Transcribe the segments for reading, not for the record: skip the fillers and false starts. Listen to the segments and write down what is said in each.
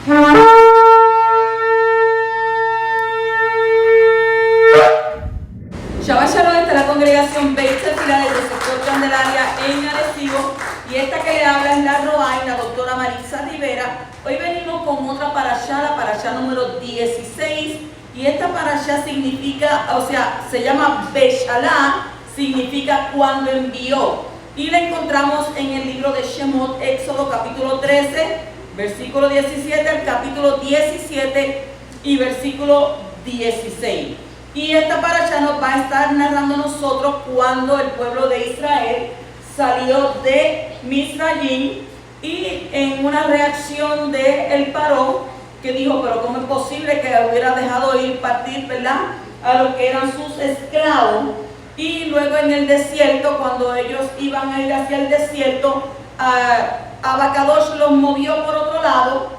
Shabbat Shalom, esta es la congregación Beit Tefilá del sector Candelaria en Arecibo, y esta que le habla es la Roaina, la doctora Marisa Rivera. Hoy venimos con otra parashá, la parashá número 16, y esta parashá significa, se llama Beshalá, significa cuando envió, y la encontramos en el libro de Shemot, Éxodo capítulo 13, versículo 17, al capítulo 17 y versículo 16. Y esta parashá nos va a estar narrando nosotros cuando el pueblo de Israel salió de Misrayim, y en una reacción de el Paró, que dijo, pero ¿cómo es posible que hubiera dejado ir partir, ¿verdad?, a lo que eran sus esclavos? Y luego en el desierto, cuando ellos iban a ir hacia el desierto, Abacadosh los movió por otro lado,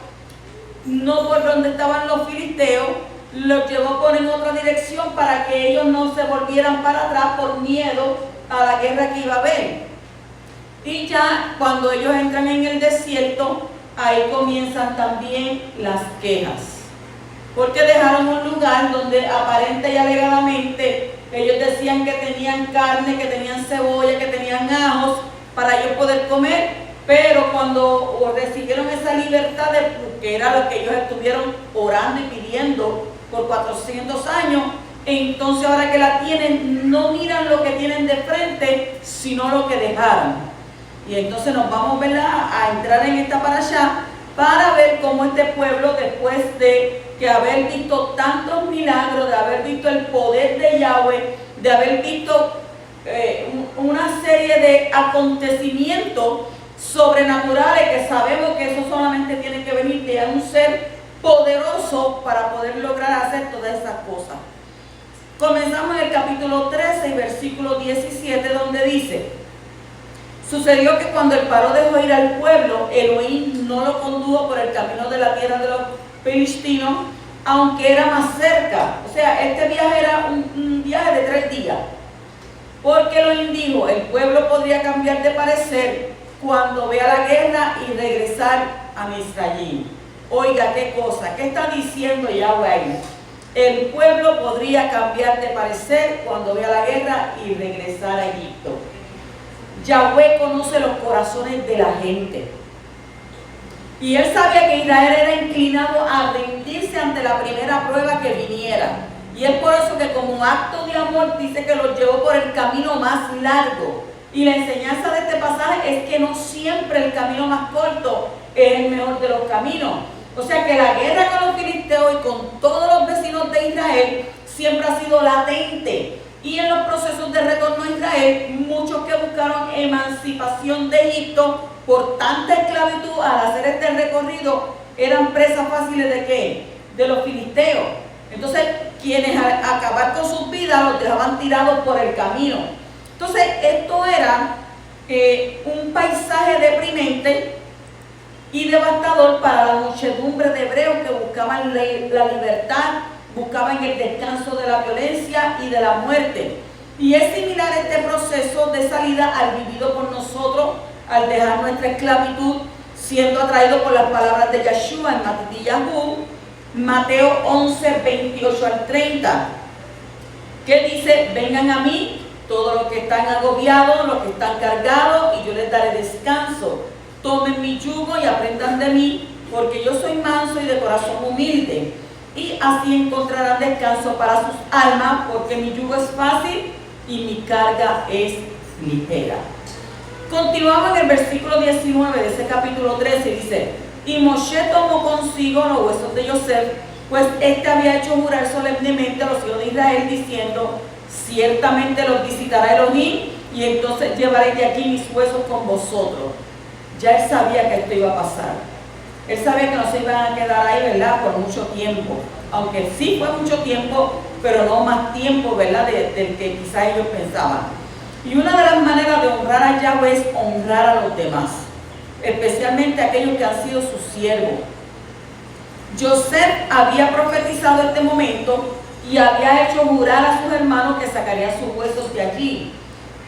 no por donde estaban los filisteos, los llevó por en otra dirección para que ellos no se volvieran para atrás por miedo a la guerra que iba a haber. Y ya cuando ellos entran en el desierto, ahí comienzan también las quejas, porque dejaron un lugar donde aparente y alegadamente ellos decían que tenían carne, que tenían cebolla, que tenían ajos para ellos poder comer, pero cuando recibieron esa libertad, que era lo que ellos estuvieron orando y pidiendo por 400 años, entonces ahora que la tienen, no miran lo que tienen de frente, sino lo que dejaron. Y entonces nos vamos, ¿verdad?, a entrar en esta parashá para ver cómo este pueblo, después de que haber visto tantos milagros, de haber visto el poder de Yahweh, de haber visto una serie de acontecimientos sobrenaturales, que sabemos que eso solamente tiene que venir de un ser poderoso para poder lograr hacer todas esas cosas. Comenzamos en el capítulo 13 y versículo 17, donde dice: sucedió que cuando el Paró dejó ir al pueblo, Elohim no lo condujo por el camino de la tierra de los filistinos, aunque era más cerca. O sea, este viaje era un viaje de 3 días, porque Elohim dijo, el pueblo podría cambiar de parecer cuando vea la guerra y regresar a Misrayim. Oiga, qué cosa, ¿qué está diciendo Yahweh ahí? El pueblo podría cambiar de parecer cuando vea la guerra y regresar a Egipto. Yahweh conoce los corazones de la gente, y él sabía que Israel era inclinado a rendirse ante la primera prueba que viniera, y es por eso que como acto de amor dice que los llevó por el camino más largo. Y la enseñanza de este pasaje es que no siempre el camino más corto es el mejor de los caminos. O sea que la guerra con los filisteos y con todos los vecinos de Israel siempre ha sido latente. Y en los procesos de retorno a Israel, muchos que buscaron emancipación de Egipto por tanta esclavitud, al hacer este recorrido, eran presas fáciles ¿de qué? De los filisteos. Entonces, quienes al acabar con sus vidas los dejaban tirados por el camino. Entonces, esto era un paisaje deprimente y devastador para la muchedumbre de hebreos que buscaban la libertad, buscaban el descanso de la violencia y de la muerte. Y es similar este proceso de salida al vivido por nosotros al dejar nuestra esclavitud, siendo atraído por las palabras de Yeshua en Matillahu, Mateo 11, 28 al 30, que dice: vengan a mí todos los que están agobiados, los que están cargados, y yo les daré descanso. Tomen mi yugo y aprendan de mí, porque yo soy manso y de corazón humilde, y así encontrarán descanso para sus almas, porque mi yugo es fácil y mi carga es ligera. Continuamos en el versículo 19 de ese capítulo 13, y dice: y Moshe tomó consigo los huesos de Yosef, pues este había hecho jurar solemnemente a los hijos de Israel, diciendo: ciertamente los visitará Elohim, y entonces llevaré de aquí mis huesos con vosotros. Ya él sabía que esto iba a pasar. Él sabía que no se iban a quedar ahí, ¿verdad?, por mucho tiempo. Aunque sí fue mucho tiempo, pero no más tiempo, ¿verdad?, del que quizás ellos pensaban. Y una de las maneras de honrar a Yahweh es honrar a los demás, especialmente a aquellos que han sido sus siervos. Joseph había profetizado este momento y había hecho jurar a sus hermanos que sacarían sus huesos de allí.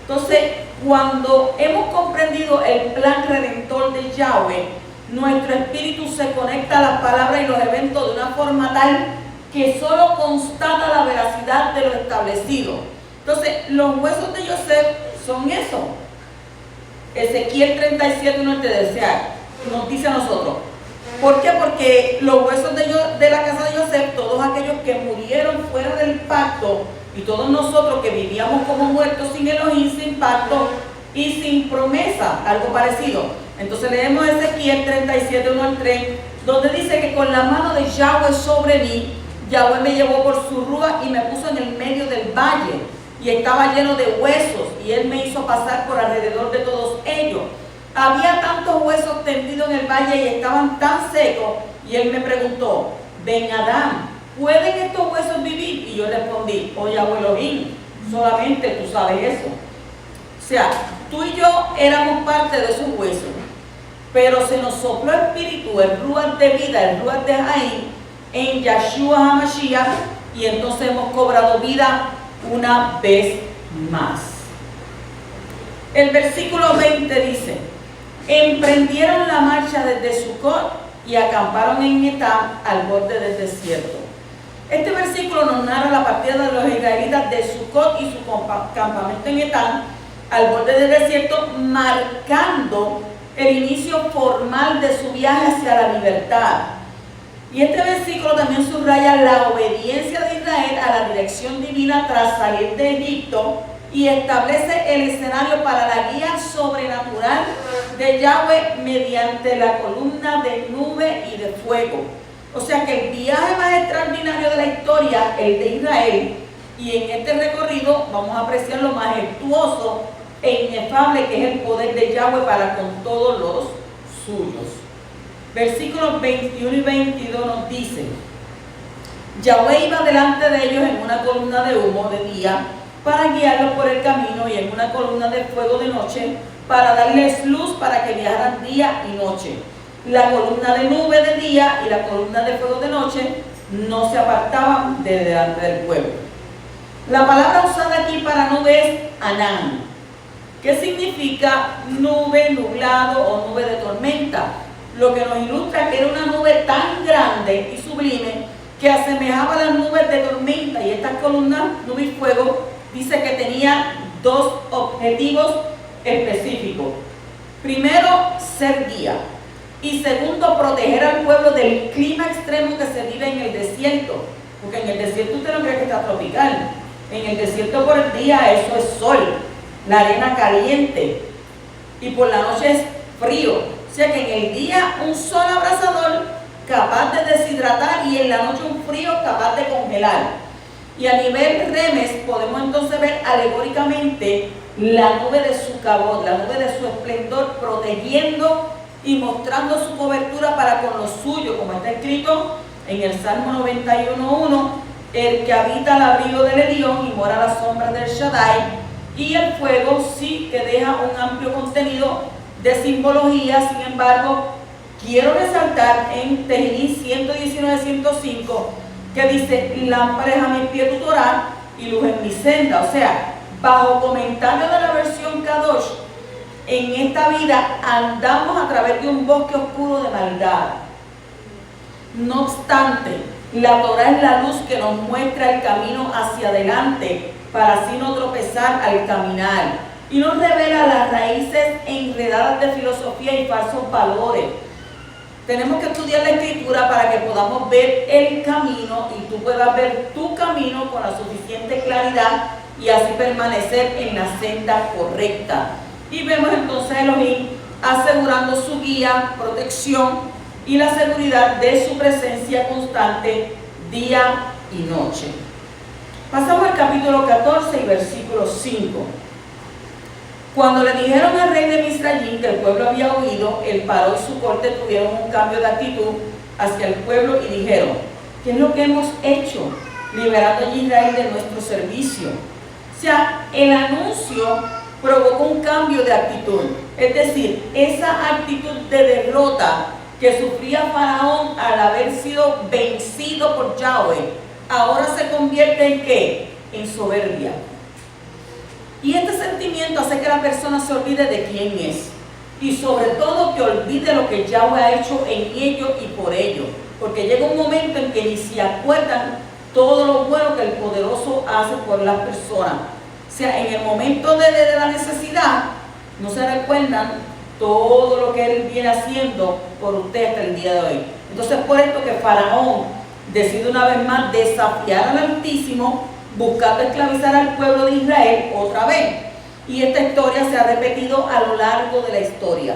Entonces, cuando hemos comprendido el plan redentor de Yahweh, nuestro espíritu se conecta a las palabras y los eventos de una forma tal que solo constata la veracidad de lo establecido. Entonces, los huesos de Joseph son eso. Ezequiel 37 nos dice a nosotros. ¿Por qué? Porque los huesos de la casa de Joseph, todos aquellos que murieron fuera del pacto, y todos nosotros que vivíamos como muertos sin Elohim, sin pacto y sin promesa, algo parecido. Entonces leemos Ezequiel 37, 1 al 3, donde dice que con la mano de Yahweh sobre mí, Yahweh me llevó por su rúa y me puso en el medio del valle, y estaba lleno de huesos, y él me hizo pasar por alrededor de todos ellos. Había tantos huesos tendidos en el valle y estaban tan secos, y él me preguntó: Ben Adán, ¿pueden estos huesos vivir? Y yo respondí: oh Yahweh Elohim, solamente tú sabes eso. O sea, tú y yo éramos parte de esos huesos, pero se nos sopló espíritu, el ruach de vida, el ruach de Jaim, en Yahshua HaMashiach, y entonces hemos cobrado vida una vez más. El versículo 20 dice: emprendieron la marcha desde Sucot y acamparon en Etam, al borde del desierto. Este versículo nos narra la partida de los israelitas de Sucot y su campamento en Etam, al borde del desierto, marcando el inicio formal de su viaje hacia la libertad. Y este versículo también subraya la obediencia de Israel a la dirección divina tras salir de Egipto, y establece el escenario para la guía sobrenatural de Yahweh mediante la columna de nube y de fuego. O sea que el viaje más extraordinario de la historia, el de Israel, y en este recorrido vamos a apreciar lo majestuoso e inefable que es el poder de Yahweh para con todos los suyos. Versículos 21 y 22 nos dicen: Yahweh iba delante de ellos en una columna de humo de día para guiarlos por el camino, y en una columna de fuego de noche para darles luz para que viajaran día y noche. La columna de nube de día y la columna de fuego de noche no se apartaban de delante del pueblo. La palabra usada aquí para nube es anán, que significa nube, nublado o nube de tormenta, lo que nos ilustra que era una nube tan grande y sublime que asemejaba a las nubes de tormenta. Y estas columnas, nube y fuego, dice que tenía dos objetivos específicos. Primero, ser guía, y segundo, proteger al pueblo del clima extremo que se vive en el desierto, porque en el desierto usted no cree que está tropical. En el desierto por el día eso es sol, la arena caliente, y por la noche es frío. O sea que en el día un sol abrasador capaz de deshidratar, y en la noche un frío capaz de congelar. Y a nivel remes podemos entonces ver alegóricamente la nube de su cabot, la nube de su esplendor, protegiendo y mostrando su cobertura para con los suyos, como está escrito en el Salmo 91:1, el que habita al abrigo del Elión y mora a la sombra del Shaddai. Y el fuego sí que deja un amplio contenido de simbología. Sin embargo, quiero resaltar en Tehillim 119:105 que dice: lámpara es a mi pie tu Torah y luz en mi senda. O sea, bajo comentario de la versión Kadosh, en esta vida andamos a través de un bosque oscuro de maldad. No obstante, la Torah es la luz que nos muestra el camino hacia adelante para así no tropezar al caminar, y nos revela las raíces enredadas de filosofía y falsos valores. Tenemos que estudiar la Escritura para que podamos ver el camino y tú puedas ver tu camino con la suficiente claridad y así permanecer en la senda correcta. Y vemos entonces a Elohim asegurando su guía, protección y la seguridad de su presencia constante día y noche. Pasamos al capítulo 14 y versículo 5. Cuando le dijeron al rey de Misrayim que el pueblo había huido, el paró y su corte tuvieron un cambio de actitud hacia el pueblo y dijeron: ¿qué es lo que hemos hecho liberando a Israel de nuestro servicio? O sea, el anuncio provocó un cambio de actitud, es decir, esa actitud de derrota que sufría Faraón al haber sido vencido por Yahweh, ahora se convierte en ¿qué? En soberbia. Y este sentimiento hace que la persona se olvide de quién es. y sobre todo que olvide lo que Yahweh ha hecho en ellos y por ellos, porque llega un momento en que ni se acuerdan todo lo bueno que el poderoso hace por las personas. O sea, en el momento de la necesidad, no se recuerdan todo lo que Él viene haciendo por usted hasta el día de hoy. Entonces, por esto que Faraón decide una vez más desafiar al Altísimo, buscando esclavizar al pueblo de Israel otra vez. Y esta historia se ha repetido a lo largo de la historia,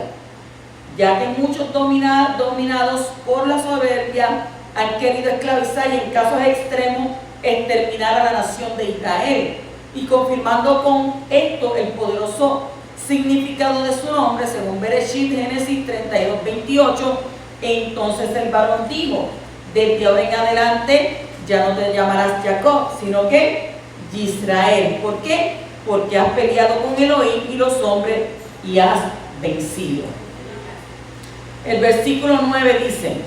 ya que muchos dominados por la soberbia han querido esclavizar y en casos extremos exterminar a la nación de Israel. Y confirmando con esto el poderoso significado de su nombre, según Bereshit, Génesis 32, 28, entonces el varón dijo: desde ahora en adelante ya no te llamarás Jacob, sino que Israel. ¿Por qué? Porque has peleado con Elohim y los hombres y has vencido. El versículo 9 dice: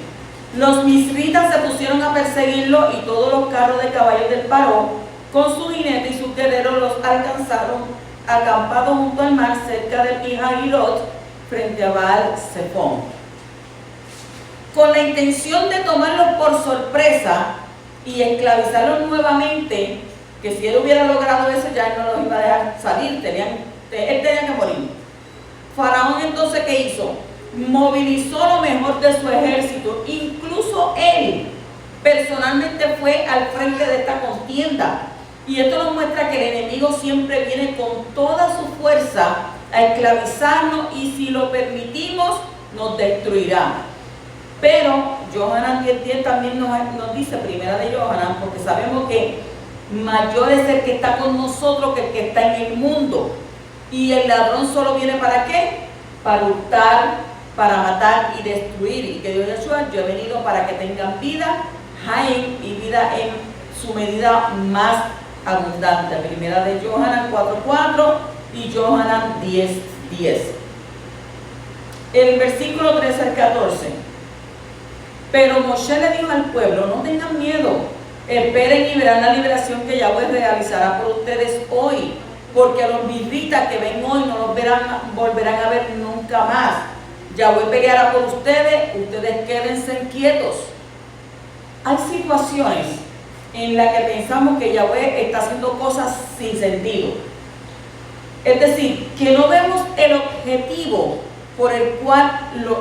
los misritas se pusieron a perseguirlo y todos los carros de caballos del Paró con sus jinetes y sus guerreros los alcanzaron acampados junto al mar cerca de Pihahirot frente a Baal-Zephón, con la intención de tomarlos por sorpresa y esclavizarlos nuevamente, que si él hubiera logrado eso ya él no los iba a dejar salir, él tenía que morir. Faraón entonces, ¿qué hizo? Movilizó lo mejor de su ejército, incluso él personalmente fue al frente de esta contienda. Y esto nos muestra que el enemigo siempre viene con toda su fuerza a esclavizarnos y si lo permitimos nos destruirá. Pero Johanan 10:10 también nos dice, primera de Johanan, porque sabemos que mayor es el que está con nosotros que el que está en el mundo. Y el ladrón solo viene ¿para qué? Para hurtar, para matar y destruir. Y que Dios Yeshua, yo he venido para que tengan vida, Jaim, y vida en su medida más abundante. Primera de Johanan 4:4 y Johanan 10:10. El versículo 13 al 14. Pero Moshe le dijo al pueblo: no tengan miedo, esperen y verán la liberación que Yahweh realizará por ustedes hoy, porque a los misritas que ven hoy no los volverán a ver nunca más. Yahweh peleará por ustedes, ustedes quédense quietos. Hay situaciones en las que pensamos que Yahweh está haciendo cosas sin sentido. Es decir, que no vemos el objetivo por el cual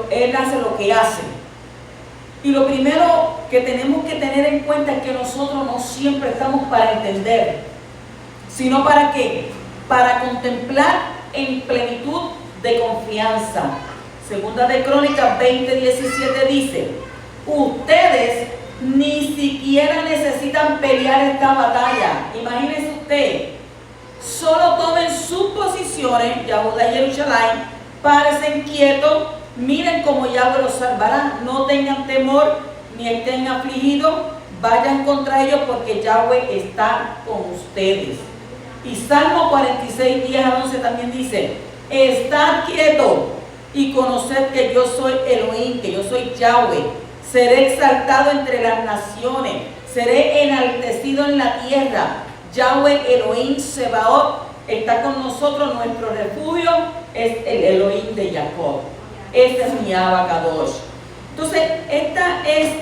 Él hace lo que hace. Y lo primero que tenemos que tener en cuenta es que nosotros no siempre estamos para entender, sino ¿para qué? Para contemplar en plenitud de confianza. Segunda de Crónicas 20:17 dice: ustedes ni siquiera necesitan pelear esta batalla. Imagínense usted, solo tomen sus posiciones, Yahudá y Jerusalén, párense quietos, miren cómo Yahweh los salvará, no tengan temor ni estén afligidos, vayan contra ellos porque Yahweh está con ustedes. Y Salmo 46:10-11 también dice: estad quietos y conoced que yo soy Elohim, que yo soy Yahweh. Seré exaltado entre las naciones, seré enaltecido en la tierra. Yahweh Elohim Sebaot está con nosotros, nuestro refugio es el Elohim de Jacob. Este es mi Abacadosh. Entonces, esta es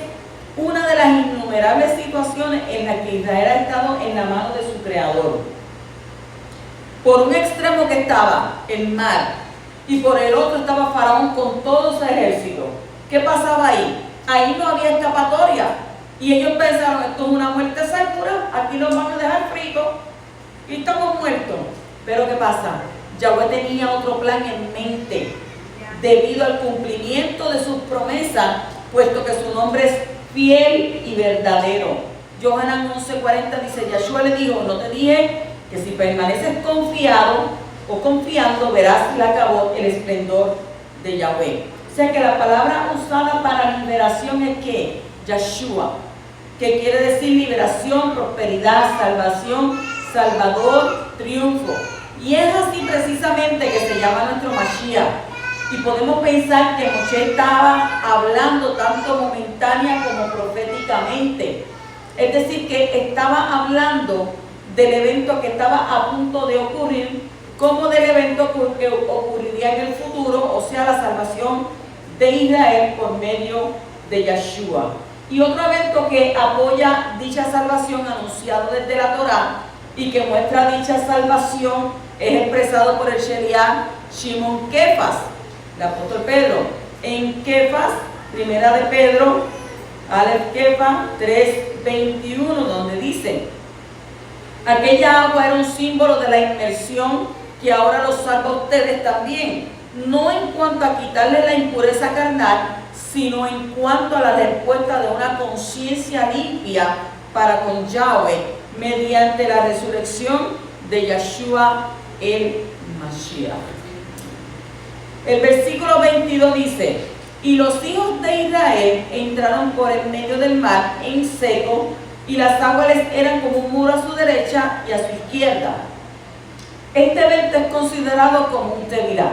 una de las innumerables situaciones en las que Israel ha estado en la mano de su Creador. Por un extremo que estaba el mar y por el otro estaba Faraón con todo su ejército. ¿Qué pasaba ahí? Ahí no había escapatoria. Y ellos pensaron: esto es una muerte segura, aquí nos van a dejar fritos y estamos muertos. Pero ¿qué pasa? Yahweh tenía otro plan en mente, debido al cumplimiento de sus promesas, puesto que su nombre es fiel y verdadero. Johanan 11:40 dice: Yahshua le dijo: no te dije que si permaneces confiado o confiando verás el esplendor de Yahweh. O sea que la palabra usada para liberación es que Yahshua, que quiere decir liberación, prosperidad, salvación, salvador, triunfo. Y es así precisamente que se llama nuestro Mashiach. Y podemos pensar que Moshe estaba hablando tanto momentánea como proféticamente. Es decir, que estaba hablando del evento que estaba a punto de ocurrir como del evento que ocurriría en el futuro, o sea, la salvación de Israel por medio de Yeshua. Y otro evento que apoya dicha salvación anunciado desde la Torá y que muestra dicha salvación es expresado por el Sheliach Shimon Kefas, el apóstol Pedro. En Kefas, primera de Pedro, Aleph Kefas 3:21, donde dice: aquella agua era un símbolo de la inmersión que ahora los salva a ustedes también, no en cuanto a quitarle la impureza carnal, sino en cuanto a la respuesta de una conciencia limpia para con Yahweh, mediante la resurrección de Yeshua el Mashiach. El versículo 22 dice: y los hijos de Israel entraron por el medio del mar en seco, y las aguas les eran como un muro a su derecha y a su izquierda. Este evento es considerado como un tevilá,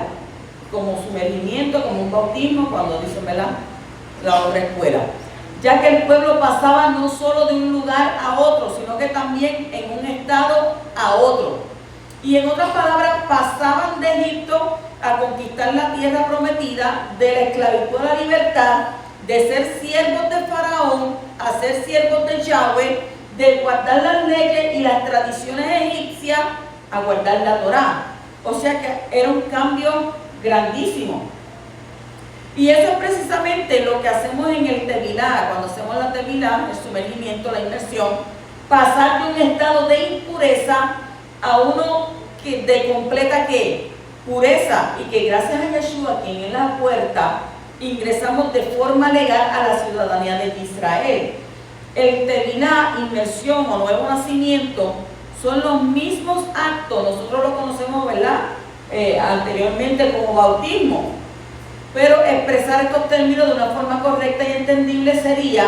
como sumergimiento, como un bautismo, cuando dicen, ¿verdad?, la otra escuela, ya que el pueblo pasaba no solo de un lugar a otro, sino que también en un estado a otro. Y en otras palabras, pasaban de Egipto a conquistar la tierra prometida, de la esclavitud a la libertad, de ser siervos de Faraón a ser siervos de Yahweh, de guardar las leyes y las tradiciones egipcias a guardar la Torá. O sea que era un cambio grandísimo. Y eso es precisamente lo que hacemos en el tevilá. Cuando hacemos la tevilá, el sumergimiento, la inmersión, pasar de un estado de impureza a uno de completa pureza, y que gracias a Yeshua, quien es la puerta, ingresamos de forma legal a la ciudadanía de Israel. El tevilá, inmersión o nuevo nacimiento, son los mismos actos. Nosotros lo conocemos, ¿verdad?, anteriormente como bautismo. Pero expresar estos términos de una forma correcta y entendible sería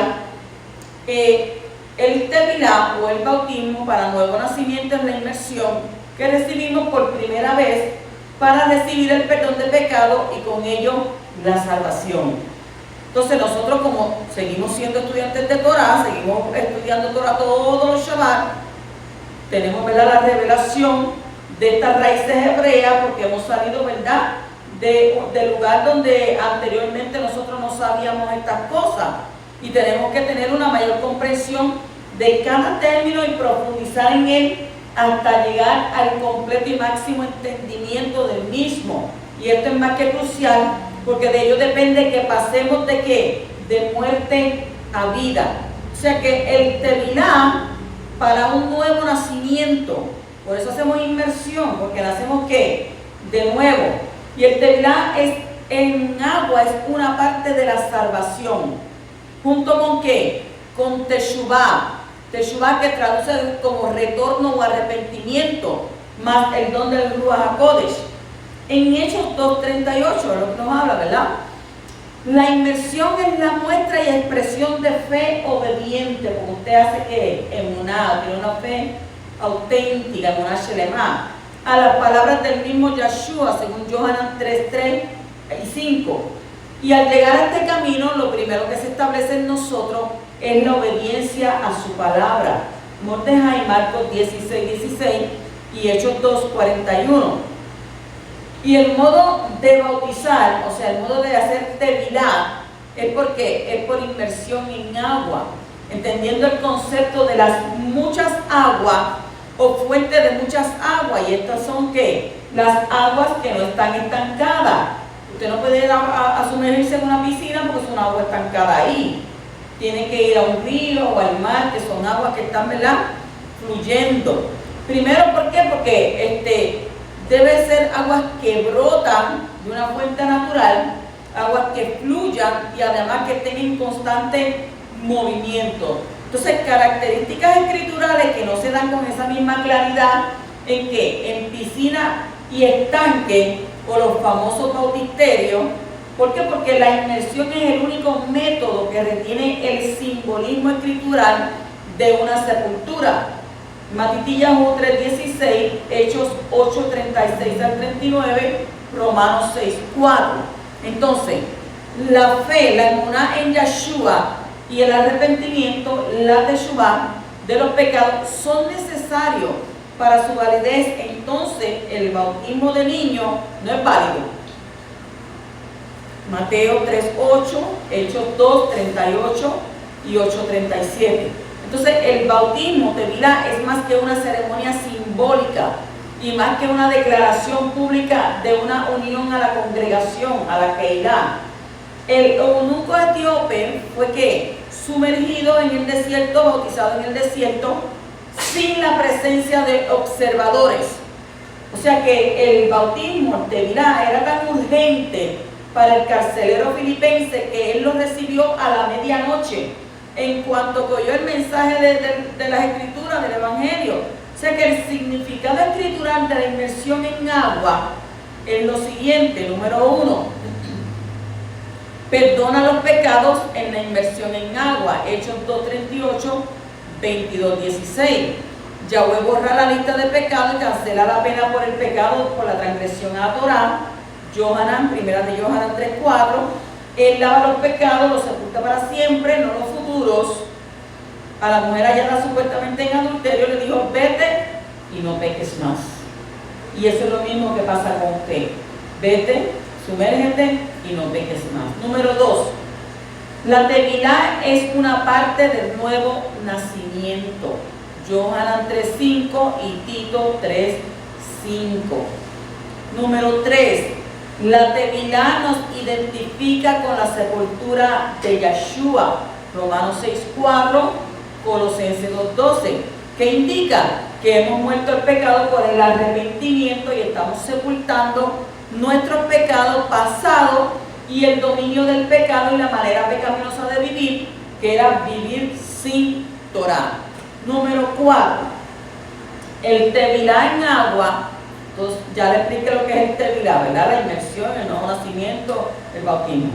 el tevilá o el bautismo para nuevo nacimiento es la inmersión que recibimos por primera vez para recibir el perdón de pecado y con ello la salvación. Entonces nosotros, como seguimos siendo estudiantes de Torah, seguimos estudiando Torah todos los Shabbat, tenemos, ¿verdad?, la revelación de estas raíces hebreas, porque hemos salido, ¿verdad?, del lugar donde anteriormente nosotros no sabíamos estas cosas, y tenemos que tener una mayor comprensión de cada término y profundizar en él hasta llegar al completo y máximo entendimiento del mismo. Y esto es más que crucial, porque de ello depende que pasemos de ¿qué? De muerte a vida. O sea que el tevilá para un nuevo nacimiento, por eso hacemos inmersión, porque nacemos ¿qué? De nuevo. Y el tevilá en agua es una parte de la salvación. ¿Junto con qué? Con teshuvá. Teshuvá, que traduce como retorno o arrepentimiento, más el don del Ruach HaKodesh. En Hechos 2:38, lo que nos habla, ¿verdad? La inmersión es la muestra y expresión de fe obediente, porque usted hace que emuná, tiene una fe auténtica, emuná shelemá, a las palabras del mismo Yeshua, según Yohanan 3:3 y 5. Y al llegar a este camino, lo primero que se establece en nosotros es la obediencia a su palabra. Mordejai, Marcos 16:16 y Hechos 2:41. Y el modo de bautizar, o sea, el modo de hacer tevilá, es por inmersión en agua, entendiendo el concepto de las muchas aguas o fuentes de muchas aguas. Y estas son ¿qué? Las aguas que no están estancadas. Usted no puede ir a sumergirse en una piscina porque es una agua estancada ahí. Tiene que ir a un río o al mar, que son aguas que están, ¿verdad?, fluyendo. Primero, ¿por qué? Porque debe ser aguas que brotan de una fuente natural, aguas que fluyan y además que estén en constante movimiento. Entonces, características escriturales que no se dan con esa misma claridad en que en piscina y estanque o los famosos bautisterios. ¿Por qué? Porque la inmersión es el único método que retiene el simbolismo escritural de una sepultura. Matitillahu 3:16, Hechos 8:36 al 39, Romanos 6:4. Entonces, la fe, la emuná en Yeshua y el arrepentimiento, la teshuvá de los pecados, son necesarios para su validez, entonces el bautismo de niño no es válido. Mateo 3:8, Hechos 2:38 y 8:37. Entonces el bautismo, tevilá, es más que una ceremonia simbólica y más que una declaración pública de una unión a la congregación, a la Keilah. El eunuco etíope fue que sumergido en el desierto, bautizado en el desierto, sin la presencia de observadores. O sea que el bautismo, el tevilá, era tan urgente para el carcelero filipense que él lo recibió a la medianoche, en cuanto que oyó el mensaje de las escrituras, del evangelio. O sea que el significado escritural de la inmersión en agua es lo siguiente: número 1, perdona los pecados en la inmersión en agua, Hechos 2:38, 22:16. Yahweh borra la lista de pecados y cancela la pena por el pecado, por la transgresión a la Torá, primera de Yohanan 3:4. Él lava los pecados, los sepulta para siempre, no los futuros. A la mujer hallada supuestamente en adulterio le dijo: vete y no peques más. Y eso es lo mismo que pasa con usted: vete, sumérgete y no peques más. Número 2, la tevilá es una parte del nuevo nacimiento, Yohanan 3:5 y Tito 3:5. Número 3, la tevilá nos identifica con la sepultura de Yeshua, Romanos 6:4, Colosenses 2:12, que indica que hemos muerto el pecado por el arrepentimiento y estamos sepultando nuestros pecados pasados y el dominio del pecado y la manera pecaminosa de vivir, que era vivir sin Torah. Número 4, el tevilá en agua. Entonces ya le expliqué lo que es el tevilá, ¿verdad? La inmersión, el nuevo nacimiento, el bautismo.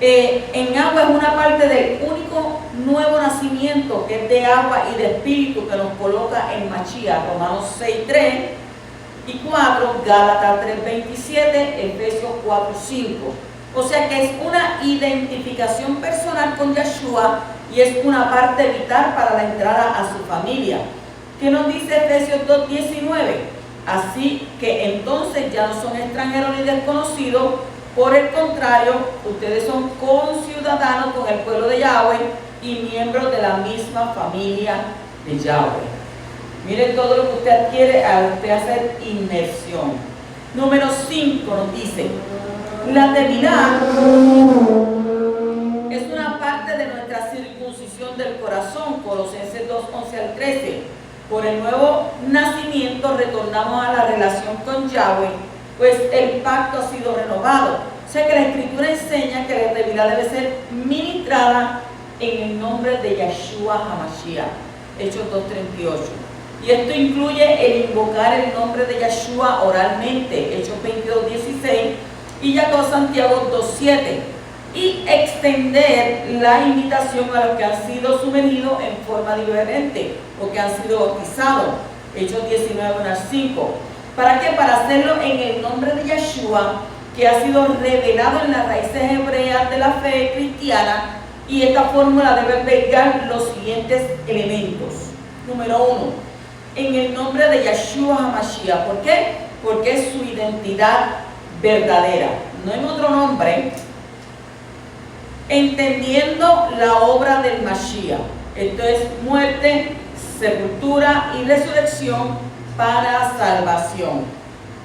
En agua es una parte del único nuevo nacimiento, que es de agua y de espíritu, que nos coloca en Mashiach, Romanos 6:3 y 4, Gálatas 3:27, Efesios 4:5. O sea que es una identificación personal con Yeshua y es una parte vital para la entrada a su familia. ¿Qué nos dice Efesios 2:19? Así que entonces ya no son extranjeros ni desconocidos, por el contrario, ustedes son conciudadanos con el pueblo de Yahweh y miembros de la misma familia de Yahweh. Miren todo lo que usted adquiere al usted hacer inmersión. Número 5 nos dice: la tevilá es una parte de nuestra circuncisión del corazón, Colosenses 2:11-13. Por el nuevo nacimiento retornamos a la relación con Yahweh, pues el pacto ha sido renovado. O sea que la Escritura enseña que la tevilá debe ser ministrada en el nombre de Yeshua HaMashiach, Hechos 2:38. Y esto incluye el invocar el nombre de Yeshua oralmente, Hechos 22:16, y Jacob Santiago 2:7. Y extender la invitación a los que han sido sumergidos en forma diferente o que han sido bautizados, Hechos 19:5. ¿Para qué? Para hacerlo en el nombre de Yeshua, que ha sido revelado en las raíces hebreas de la fe cristiana, y esta fórmula debe albergar los siguientes elementos. Número 1, en el nombre de Yeshua HaMashiach. ¿Por qué? Porque es su identidad verdadera, no en otro nombre. Entendiendo la obra del Mashiach, esto es muerte, sepultura y resurrección para salvación.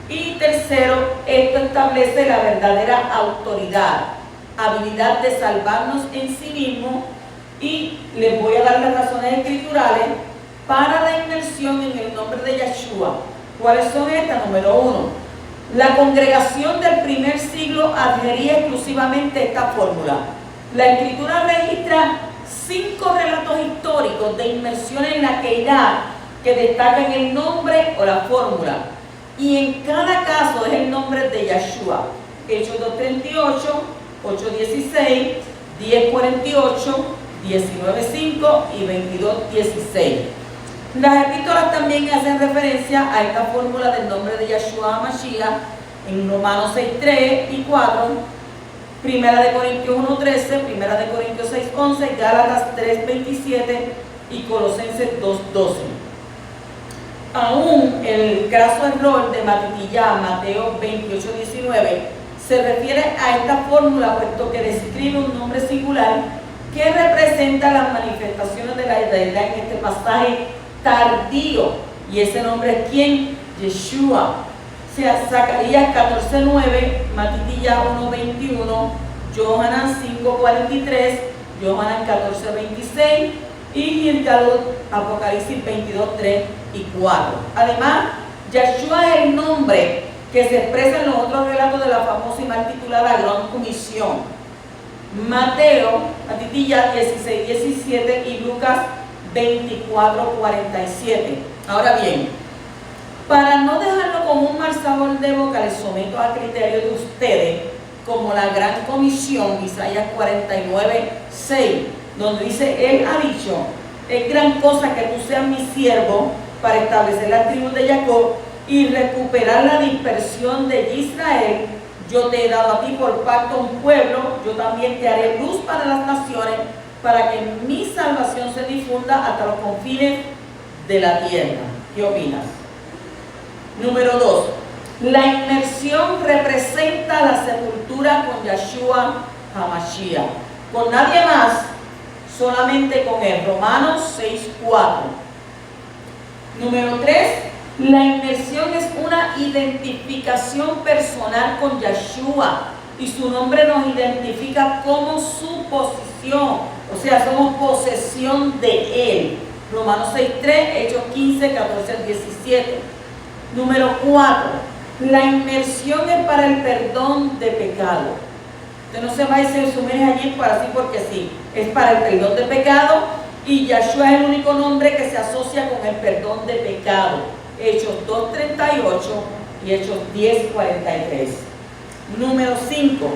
Y tercero, esto establece la verdadera autoridad, habilidad de salvarnos en sí mismo, y les voy a dar las razones escriturales para la inmersión en el nombre de Yeshua. ¿Cuáles son estas? Número 1, la congregación del primer siglo adhería exclusivamente esta fórmula. La Escritura registra 5 relatos históricos de inmersión en la Keilah que destacan el nombre o la fórmula, y en cada caso es el nombre de Yeshua. Hechos 2:38, 8:16, 10:48, 19:5 y 22:16. Las epístolas también hacen referencia a esta fórmula del nombre de Yeshua HaMashiach en Romanos 6:3 y 4, Primera de Corintios 1:13, Primera de Corintios 6:11, Gálatas 3:27 y Colosenses 2:12. Aún el graso error de Matitillá, Mateo 28:19, se refiere a esta fórmula puesto que describe un nombre singular que representa las manifestaciones de la deidad en este pasaje tardío. Y ese nombre es ¿quién? Yeshua. O sea, Zacarías 14:9, Matitillá 1:21, Yohanan 5:43, Yohanan 14:26 y Gilgalud, Apocalipsis 22:3 y 4. Además, Yeshua es el nombre que se expresa en los otros relatos de la famosa y mal titulada Gran Comisión. Mateo, Matitillá 16:17 y Lucas 24:47. Ahora bien, para no dejarlo como un mal sabor de boca, les someto a criterio de ustedes como la Gran Comisión, Isaías 49:6, donde dice, Él ha dicho, es gran cosa que tú seas mi siervo para establecer las tribus de Jacob y recuperar la dispersión de Israel. Yo te he dado a ti por pacto un pueblo, yo también te haré luz para las naciones, para que mi salvación se difunda hasta los confines de la tierra. ¿Qué opinas? Número 2. La inmersión representa la sepultura con Yeshua HaMashiach. Con nadie más, solamente con él. Romanos 6:4. Número 3. La inmersión es una identificación personal con Yeshua y su nombre nos identifica como su posición, o sea, somos posesión de él. Romanos 6:3, Hechos 15:14-17. Número 4. La inmersión es para el perdón de pecado. Usted no se va y se sumerge allí para sí porque sí. Es para el perdón de pecado y Yeshua es el único nombre que se asocia con el perdón de pecado. Hechos 2:38 y Hechos 10:43. Número 5.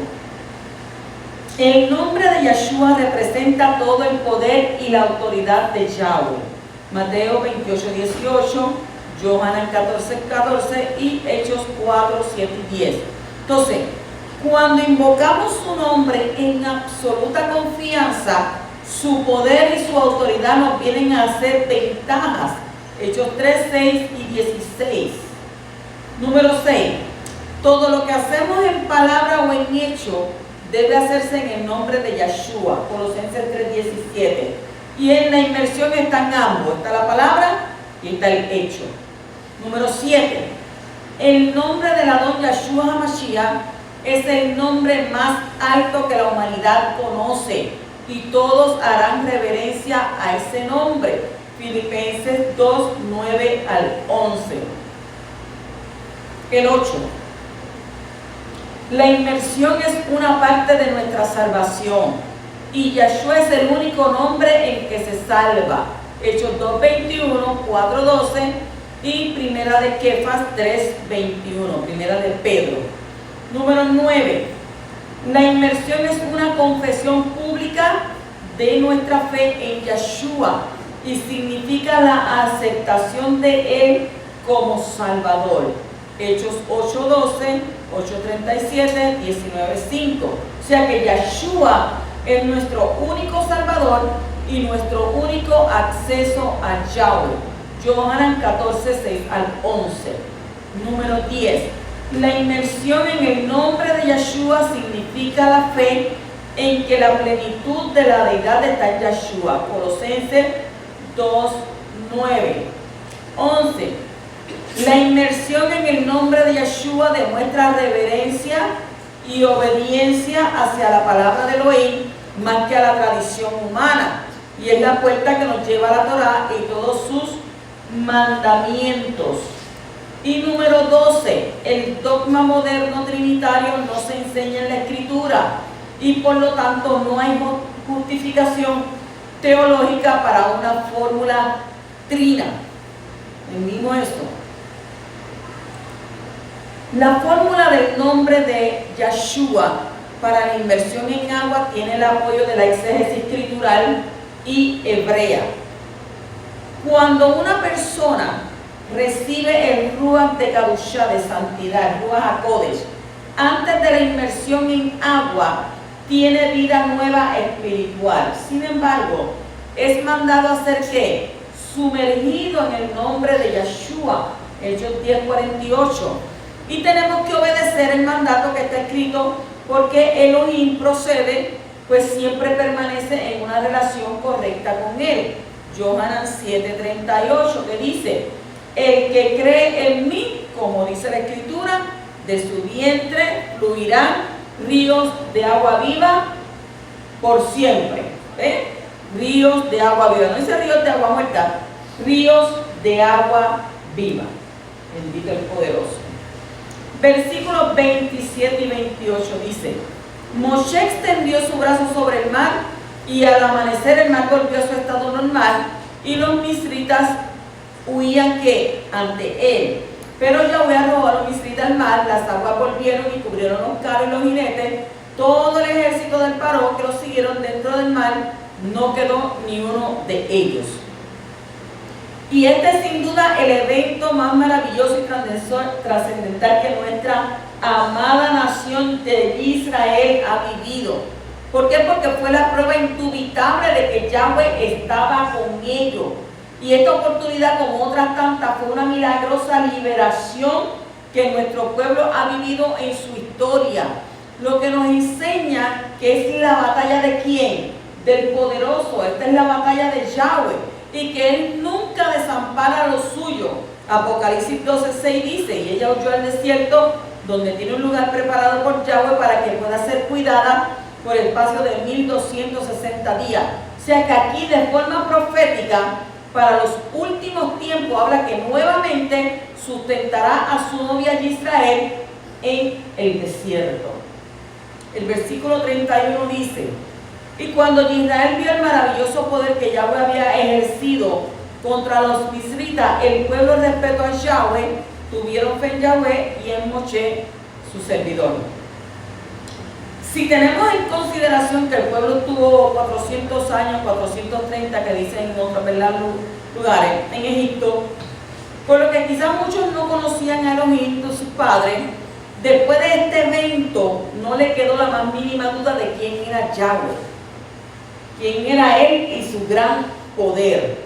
El nombre de Yeshua representa todo el poder y la autoridad de Yahweh. Mateo 28:18, Yohanan 14:14 y Hechos 4:7 y 10. Entonces, cuando invocamos su nombre en absoluta confianza, su poder y su autoridad nos vienen a hacer ventajas. Hechos 3:6 y 16. Número 6. Todo lo que hacemos en palabra o en hecho debe hacerse en el nombre de Yeshua. Colosenses 3:17. Y en la inmersión están ambos. Está la palabra y está el hecho. Número 7. El nombre del Adón Yeshua HaMashiach es el nombre más alto que la humanidad conoce. Y todos harán reverencia a ese nombre. Filipenses 2:9-11. El 8. La inmersión es una parte de nuestra salvación y Yeshua es el único nombre en que se salva. Hechos 2:21, 4:12 y Primera de Kefas 3:21, Primera de Pedro. Número 9. La inmersión es una confesión pública de nuestra fe en Yeshua y significa la aceptación de Él como Salvador. Hechos 8:12, 8:37, 19:5. O sea que Yeshua es nuestro único Salvador y nuestro único acceso a Yahweh. Yohanan 14:6-11. Número 10. La inmersión en el nombre de Yeshua significa la fe en que la plenitud de la deidad está en Yeshua. Colosenses 2:9. 11. La inmersión en el nombre de Yeshua demuestra reverencia y obediencia hacia la palabra de Elohim más que a la tradición humana. Y es la puerta que nos lleva a la Torá y todos sus mandamientos. Y número 12. El dogma moderno trinitario no se enseña en la Escritura y por lo tanto no hay justificación teológica para una fórmula trina. Entendimos esto. La fórmula del nombre de Yeshua para la inmersión en agua tiene el apoyo de la exégesis escritural y hebrea. Cuando una persona recibe el Ruach de Kadoshá, de santidad, Ruach HaKodesh, antes de la inmersión en agua, tiene vida nueva espiritual. Sin embargo, es mandado a hacer ¿qué? sumergido en el nombre de Yeshua, Hechos 10:48. Y tenemos que obedecer el mandato que está escrito, porque Elohim procede, pues siempre permanece en una relación correcta con él. Yohanan 7:38, que dice: el que cree en mí, como dice la escritura, de su vientre fluirán ríos de agua viva por siempre. Ríos de agua viva, no dice ríos de agua muerta, ríos de agua viva. Bendito el poderoso. Versículos 27 y 28 dice: Moshe extendió su brazo sobre el mar, y al amanecer el mar volvió a su estado normal, y los misritas huían que ante él. Pero Yahweh arrojó a los misritas al mar, las aguas volvieron y cubrieron los carros y los jinetes. Todo el ejército del Paró que los siguieron dentro del mar, no quedó ni uno de ellos. Y este es sin duda el evento más maravilloso y trascendental que nuestra amada nación de Israel ha vivido. ¿Por qué? Porque fue la prueba indubitable de que Yahweh estaba con ellos. Y esta oportunidad, como otras tantas, fue una milagrosa liberación que nuestro pueblo ha vivido en su historia. Lo que nos enseña que es la batalla de ¿quién? Del poderoso. Esta es la batalla de Yahweh. Y que Él nunca desampara a los suyos. Apocalipsis 12:6 dice: y ella huyó al desierto, donde tiene un lugar preparado por Yahweh para que pueda ser cuidada por el espacio de 1260 días. O sea que aquí, de forma profética, para los últimos tiempos, habla que nuevamente sustentará a su novia Israel en el desierto. El versículo 31 dice: y cuando Israel vio el maravilloso poder que Yahweh había ejercido contra los misritas, el pueblo respetó a Yahweh, tuvieron fe en Yahweh y en Moshe, su servidor. Si tenemos en consideración que el pueblo tuvo 400 años, 430 que dicen en otros lugares, en Egipto, por lo que quizás muchos no conocían a Elohim, sus padres, después de este evento no le quedó la más mínima duda de quién era Yahweh, quién era Él y su gran poder.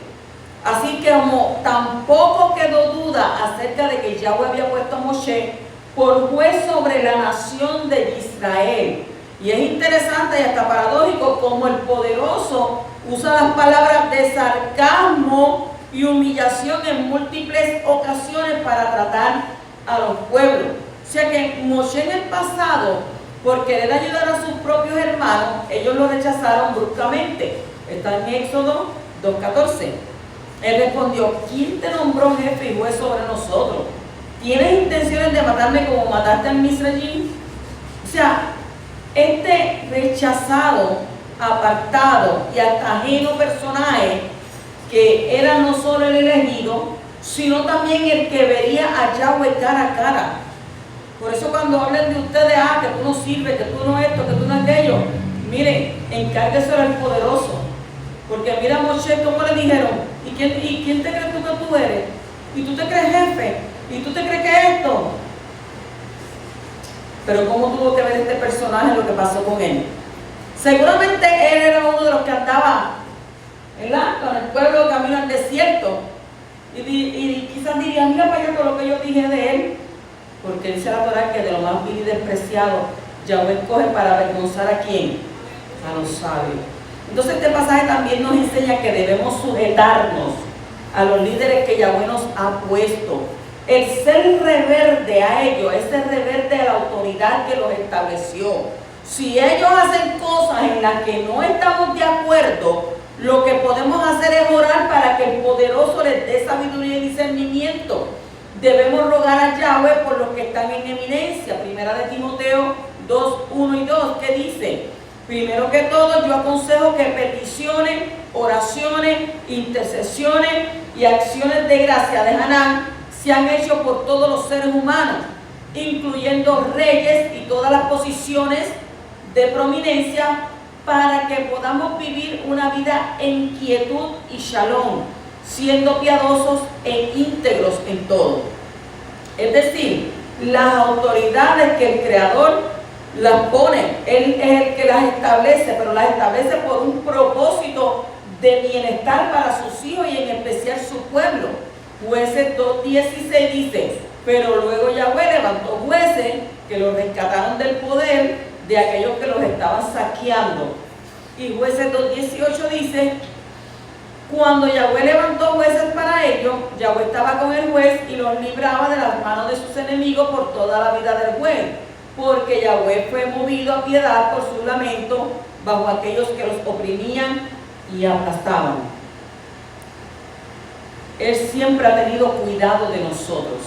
Así que como tampoco quedó duda acerca de que Yahweh había puesto a Moshe por juez sobre la nación de Israel. Y es interesante y hasta paradójico como el poderoso usa las palabras de sarcasmo y humillación en múltiples ocasiones para tratar a los pueblos. O sea que Moshe en el pasado, por querer ayudar a sus propios hermanos, ellos lo rechazaron bruscamente. Está en Éxodo 2:14. Él respondió: ¿quién te nombró jefe y juez sobre nosotros? ¿Tienes intenciones de matarme como mataste al Misraim? O sea, este rechazado, apartado y hasta ajeno personaje, que era no solo el elegido, sino también el que vería a Yahweh cara a cara. Por eso cuando hablen de ustedes, que tú no sirves, que tú no esto, que tú no aquello, miren, encárguese al poderoso. Porque mira a Moshe cómo le dijeron: ¿y quién te crees tú que tú eres? ¿Y tú te crees jefe? ¿Y tú te crees que esto? Pero cómo tuvo que ver este personaje lo que pasó con él. Seguramente él era uno de los que andaba, ¿verdad?, con el pueblo camino al desierto. Y quizás diría: mira para allá todo lo que yo dije de él. Porque dice la Torah que de lo más vil y despreciado Yahweh escoge para avergonzar ¿a quién? A los sabios. Entonces este pasaje también nos enseña que debemos sujetarnos a los líderes que Yahweh nos ha puesto. El ser reverde a ellos es ser reverde a la autoridad que los estableció. Si ellos hacen cosas en las que no estamos de acuerdo, lo que podemos hacer es orar para que el poderoso les dé sabiduría y discernimiento. Debemos rogar a Yahweh por los que están en eminencia. Primera de Timoteo 2:1 y 2, que dice: primero que todo, yo aconsejo que peticiones, oraciones, intercesiones y acciones de gracia de Hanán sean hechos por todos los seres humanos, incluyendo reyes y todas las posiciones de prominencia, para que podamos vivir una vida en quietud y shalom, siendo piadosos e íntegros en todo. Es decir, las autoridades que el Creador las pone, Él es el que las establece, pero las establece por un propósito de bienestar para sus hijos y en especial su pueblo. Jueces 2:16 dice, pero luego Yahweh levantó jueces que los rescataron del poder de aquellos que los estaban saqueando. Y Jueces 2:18 dice, cuando Yahweh levantó jueces para ellos, Yahweh estaba con el juez y los libraba de las manos de sus enemigos por toda la vida del juez, porque Yahweh fue movido a piedad por su lamento bajo aquellos que los oprimían y aplastaban. Él siempre ha tenido cuidado de nosotros.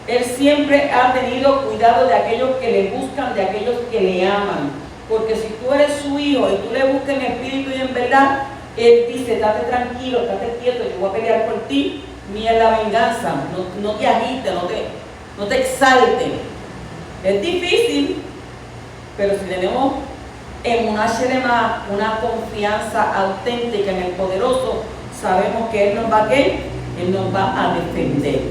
Él siempre ha tenido cuidado de aquellos que le buscan, de aquellos que le aman. Porque si tú eres su hijo y tú le buscas en espíritu y en verdad, Él dice, date tranquilo, date quieto, yo voy a pelear por ti, mía es la venganza, no te agites, no te exaltes. Es difícil, pero si tenemos en una shelema, una confianza auténtica en el poderoso, sabemos que Él nos va a ¿qué? Él nos va a defender.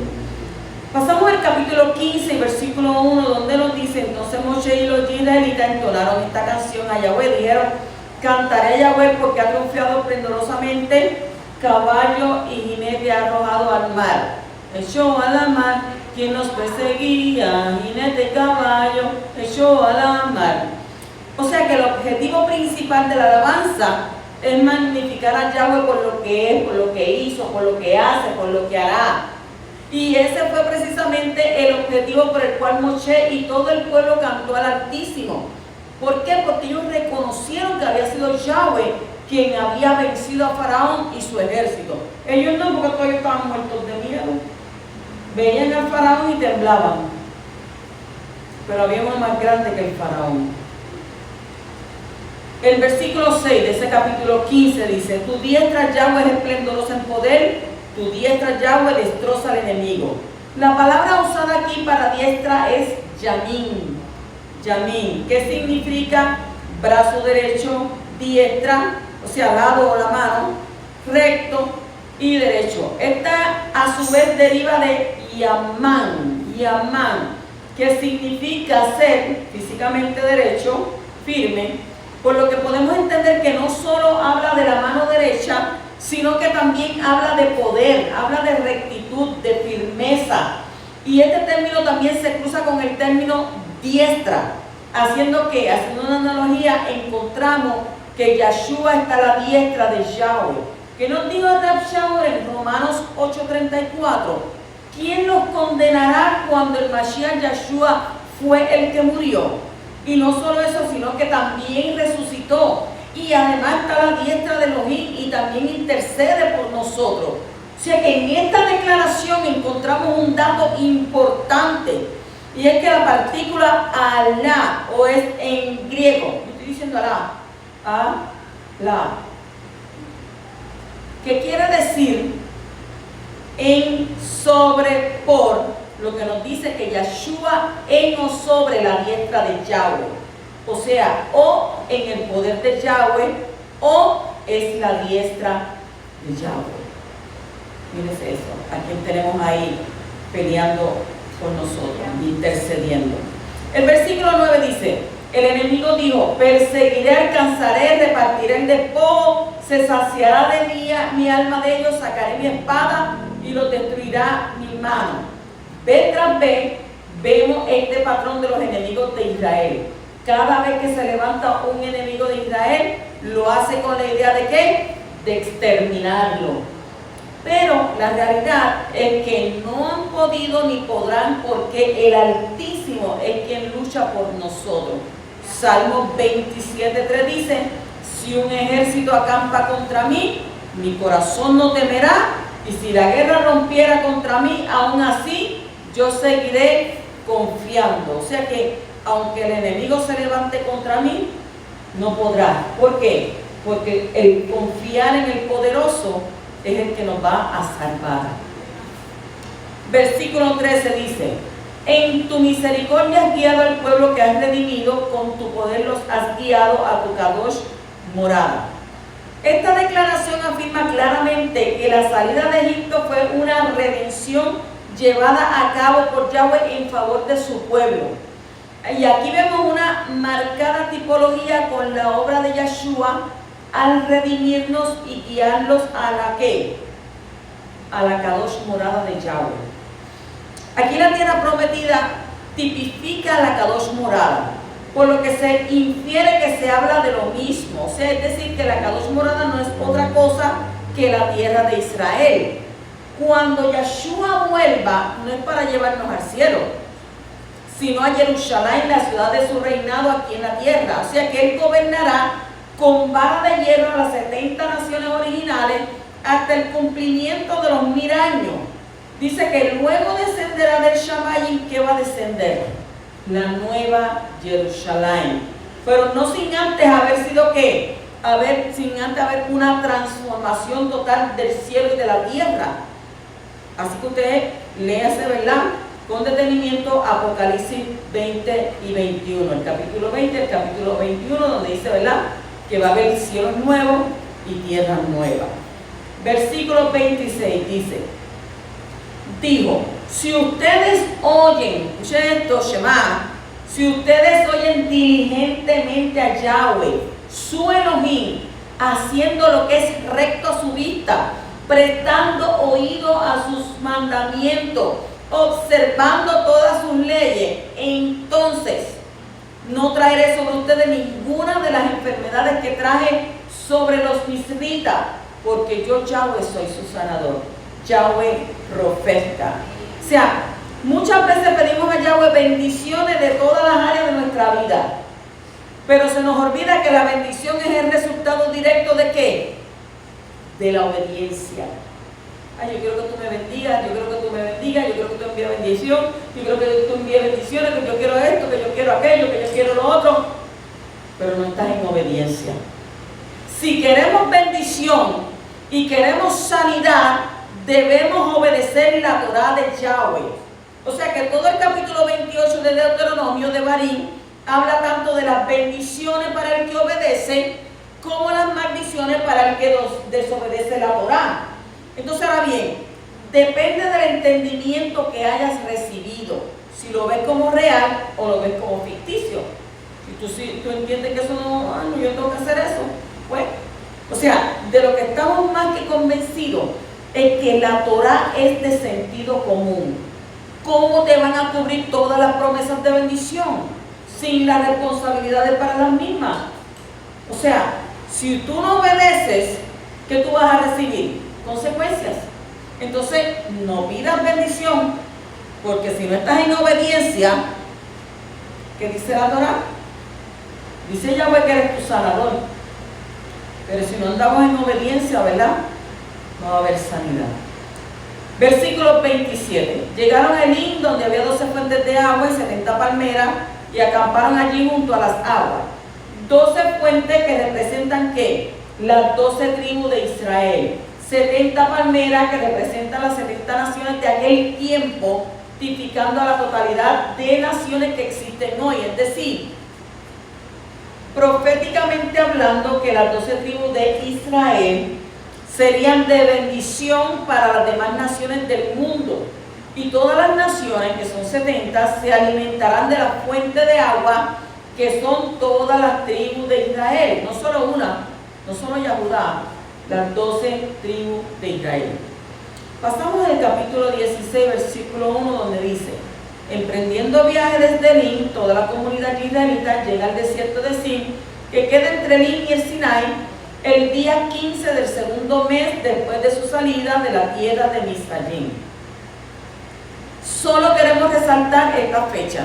Pasamos al capítulo 15, versículo 1, donde nos dice, entonces Moshe y los israelitas entonaron esta canción a Yahweh, dijeron, cantaré a Yahweh porque ha triunfado esplendorosamente, caballo y jinete ha arrojado al mar. Echó a la mar quien nos perseguía, jinete y caballo, echó a la mar. O sea que el objetivo principal de la alabanza es magnificar a Yahweh por lo que es, por lo que hizo, por lo que hace, por lo que hará. Y ese fue precisamente el objetivo por el cual Moshe y todo el pueblo cantó al Altísimo. ¿Por qué? Porque ellos reconocieron que había sido Yahweh quien había vencido a Faraón y su ejército. Ellos no, porque todos estaban muertos de miedo. Veían al Faraón y temblaban. Pero había uno más grande que el Faraón. El versículo 6 de ese capítulo 15 dice, tu diestra Yahweh es esplendorosa en poder, tu diestra Yahweh destroza al enemigo. La palabra usada aquí para diestra es Yamin. Yamin, que significa brazo derecho, diestra, o sea, lado o la mano, recto y derecho. Esta a su vez deriva de Yamán, que significa ser físicamente derecho, firme, por lo que podemos entender que no solo habla de la mano derecha, sino que también habla de poder, habla de rectitud, de firmeza. Y este término también se cruza con el término diestra, haciendo una analogía, encontramos que Yahshua está a la diestra de Yahweh. ¿Qué nos dijo Rab Shaul en Romanos 8:34? ¿Quién nos condenará cuando el Mashiach Yahshua fue el que murió? Y no solo eso, sino que también resucitó. Y además está a la diestra de Elohim y también intercede por nosotros. O sea que en esta declaración encontramos un dato importante. Y es que la partícula alá, o es en griego, yo estoy diciendo alá, que quiere decir en, sobre, por, lo que nos dice que Yahshua en o sobre la diestra de Yahweh. O sea, o en el poder de Yahweh, o es la diestra de Yahweh. Fíjense eso, a quien tenemos ahí peleando por nosotros, intercediendo. El versículo 9 dice, el enemigo dijo, perseguiré, alcanzaré, repartiré el despojo, se saciará de mi alma de ellos, sacaré mi espada y los destruirá mi mano. Vez tras vez vemos este patrón de los enemigos de Israel. Cada vez que se levanta un enemigo de Israel, lo hace con la idea de ¿qué? De exterminarlo. Pero la realidad es que no han podido ni podrán, porque el Altísimo es quien lucha por nosotros. Salmo 27:3 dice, si un ejército acampa contra mí, mi corazón no temerá, y si la guerra rompiera contra mí, aún así yo seguiré confiando. O sea que aunque el enemigo se levante contra mí, no podrá. ¿Por qué? Porque el confiar en el poderoso es el que nos va a salvar. Versículo 13 dice, en tu misericordia has guiado al pueblo que has redimido, con tu poder los has guiado a tu Kadosh morada. Esta declaración afirma claramente que la salida de Egipto fue una redención llevada a cabo por Yahweh en favor de su pueblo. Y aquí vemos una marcada tipología con la obra de Yahshua al redimirnos y guiarlos a la ¿qué? A la Kadosh morada de Yahweh. Aquí la tierra prometida tipifica la Kadosh morada, por lo que se infiere que se habla de lo mismo. O sea, es decir, que la Kadosh morada no es otra cosa que la tierra de Israel. Cuando Yeshua vuelva, no es para llevarnos al cielo, sino a Jerusalén, la ciudad de su reinado aquí en la tierra. O sea que Él gobernará con vara de hierro a las 70 naciones originales hasta el cumplimiento de los 1000 años. Dice que luego descenderá del Shamayim. ¿Qué va a descender? La nueva Jerusalén. Pero no sin antes haber sido ¿qué? Sin antes haber una transformación total del cielo y de la tierra. Así que ustedes léase, ¿verdad?, con detenimiento Apocalipsis 20 y 21, el capítulo 20, el capítulo 21, donde dice, ¿verdad?, que va a haber cielos nuevos y tierras nuevas. Versículo 26 dijo, si ustedes oyen, escuchen esto, Shema, si ustedes oyen diligentemente a Yahweh, su Elohim, haciendo lo que es recto a su vista, prestando oído a sus mandamientos, observando todas sus leyes, entonces no traeré sobre ustedes ninguna de las enfermedades que traje sobre los misritas, porque yo Yahweh soy su sanador. Yahweh profeta. O sea, muchas veces pedimos a Yahweh bendiciones de todas las áreas de nuestra vida, pero se nos olvida que la bendición es el resultado directo ¿de qué? De la obediencia. Ay, yo quiero que tú me bendigas, yo quiero que tú me bendigas, yo quiero que tú envíes bendición, yo quiero que tú envíes bendiciones, que yo quiero esto, que yo quiero aquello, que yo quiero lo otro, pero no estás en obediencia. Si queremos bendición y queremos sanidad, debemos obedecer la Torah de Yahweh. O sea que todo el capítulo 28 de Deuteronomio de Barín habla tanto de las bendiciones para el que obedece como las maldiciones para el que desobedece la Torah. Entonces, ahora bien, depende del entendimiento que hayas recibido, si lo ves como real o lo ves como ficticio. Si tú entiendes que eso no, yo tengo que hacer eso, pues, o sea, de lo que estamos más que convencidos es que la Torah es de sentido común. ¿Cómo te van a cubrir todas las promesas de bendición sin las responsabilidades para las mismas? O sea, si tú no obedeces, ¿qué tú vas a recibir? Consecuencias. Entonces, no pidas bendición, porque si no estás en obediencia, ¿qué dice la Torah? Dice Yahweh que eres tu sanador, pero si no andamos en obediencia, ¿verdad?, no va a haber sanidad. Versículo 27. Llegaron a Elim, donde había 12 fuentes de agua y 70 palmeras, y acamparon allí junto a las aguas. 12 fuentes que representan ¿qué? Las 12 tribus de Israel. 70 palmeras que representan las 70 naciones de aquel tiempo, tipificando a la totalidad de naciones que existen hoy. Es decir, proféticamente hablando, que las 12 tribus de Israel serían de bendición para las demás naciones del mundo. Y todas las naciones, que son 70, se alimentarán de la fuente de agua, que son todas las tribus de Israel. No solo una, no solo Yahudá, las 12 tribus de Israel. Pasamos al capítulo 16, versículo 1, donde dice: emprendiendo viaje desde Elim, toda la comunidad israelita llega al desierto de Sin, que queda entre Elim y el Sinai, el día 15 del segundo mes después de su salida de la tierra de Mizraim. Solo queremos resaltar esta fecha.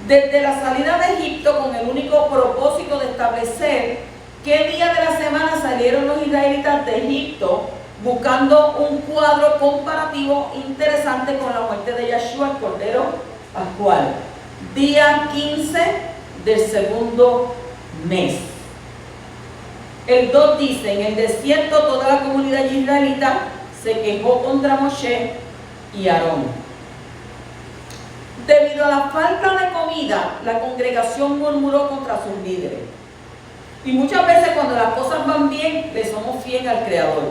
Desde la salida de Egipto, con el único propósito de establecer qué día de la semana salieron los israelitas de Egipto, buscando un cuadro comparativo interesante con la muerte de Yeshua, el Cordero Pascual. Día 15 del segundo mes. El 2 dice: en el desierto toda la comunidad israelita se quejó contra Moshe y Aarón. Debido a la falta de comida, la congregación murmuró contra sus líderes. Y muchas veces cuando las cosas van bien, le somos fieles al Creador.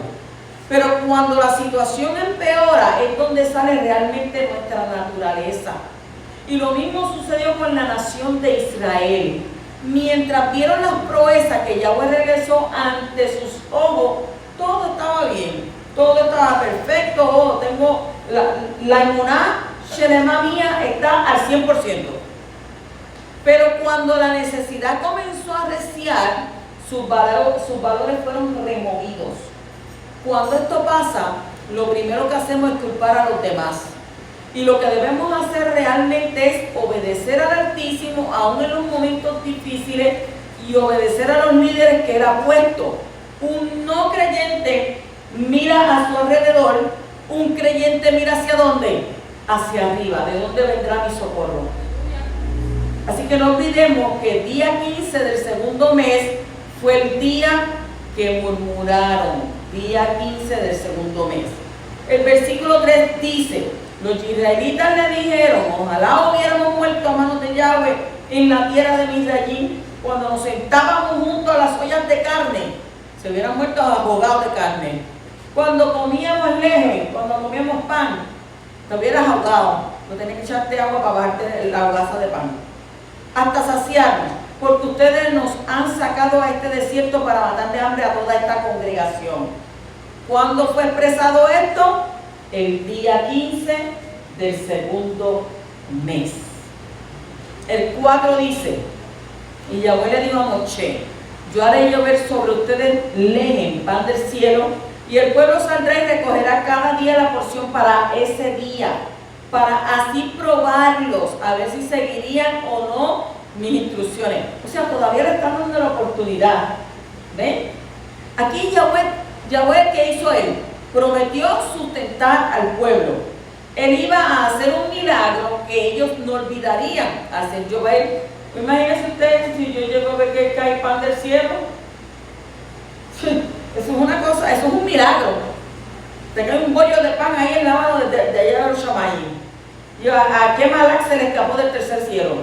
Pero cuando la situación empeora, es donde sale realmente nuestra naturaleza. Y lo mismo sucedió con la nación de Israel. mientras vieron las proezas que Yahweh regresó ante sus ojos, todo estaba bien, todo estaba perfecto. Oh, tengo la emuná shelema mía está al 100%. Pero cuando la necesidad comenzó a arreciar, sus valores fueron removidos. Cuando esto pasa, lo primero que hacemos es culpar a los demás. Y lo que debemos hacer realmente es obedecer al Altísimo, aún en los momentos difíciles, y obedecer a los líderes que Él ha puesto. Un no creyente mira a su alrededor, un creyente mira hacia dónde, hacia arriba, de dónde vendrá mi socorro. Así que no olvidemos que el día 15 del segundo mes fue el día que murmuraron, día 15 del segundo mes. El versículo 3 dice: los israelitas le dijeron, ojalá hubiéramos muerto a manos de Yahweh en la tierra de Misraim, cuando nos sentábamos junto a las ollas de carne, se hubieran muerto ahogados de carne. Cuando comíamos leche, cuando comíamos pan, te hubieras ahogado, no tenías que echarte agua para bajarte la hogaza de pan. Hasta saciarnos, porque ustedes nos han sacado a este desierto para matar de hambre a toda esta congregación. ¿Cuándo fue expresado esto? El día 15 del segundo mes. El 4 dice: y Yahweh le dijo a Moshe: yo haré llover sobre ustedes leche, pan del cielo, y el pueblo saldrá y recogerá cada día la porción para ese día, para así probarlos, a ver si seguirían o no mis instrucciones. O sea, todavía le están dando la oportunidad. ¿Ven? Aquí Yahweh, ¿qué hizo él? Prometió sustentar al pueblo. Él iba a hacer un milagro que ellos no olvidarían, hacer llover. Imagínense ustedes si yo llego a ver que cae pan del cielo. Eso es una cosa, eso es un milagro. Te cae un bollo de pan ahí en la mano de allá de los Shamayim. Y a qué Malak se le escapó del tercer cielo.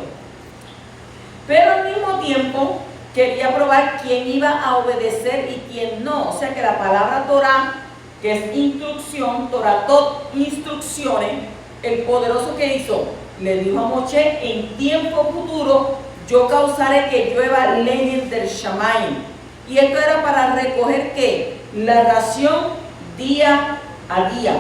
Pero al mismo tiempo quería probar quién iba a obedecer y quién no. O sea que la palabra Torah, que es instrucción, Toratot, instrucciones, el poderoso que hizo, le dijo a Moshe: en tiempo futuro yo causaré que llueva leche del Shamayim. Y esto era para recoger ¿qué? La ración día a día.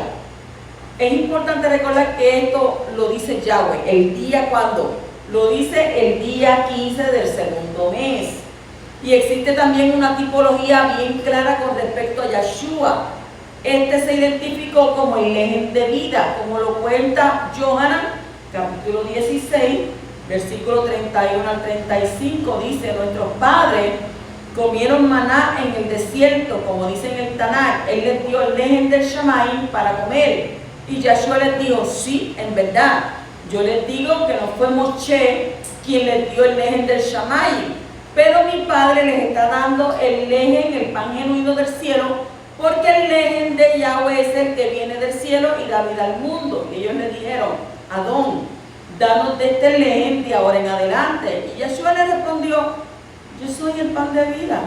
Es importante recordar que esto lo dice Yahweh. El día cuando lo dice el día 15 del segundo mes. Y existe también una tipología bien clara con respecto a Yeshua. Este se identificó como el leche de vida, como lo cuenta Yohanan, capítulo 16, versículo 31 al 35. Dice: nuestros padres comieron maná en el desierto, como dice en el Tanakh. Él les dio el leche del Shamayim para comer. Y Yeshua les dijo: sí, en verdad, yo les digo que no fue Moshe quien les dio el leche del Shamayim, pero mi Padre les está dando el leche en el pan genuino del cielo, porque el leche de Yahweh es el que viene del cielo y da vida al mundo. Y ellos le dijeron: Adón, danos de este leche de ahora en adelante. Y Yeshua le respondió: yo soy el pan de vida,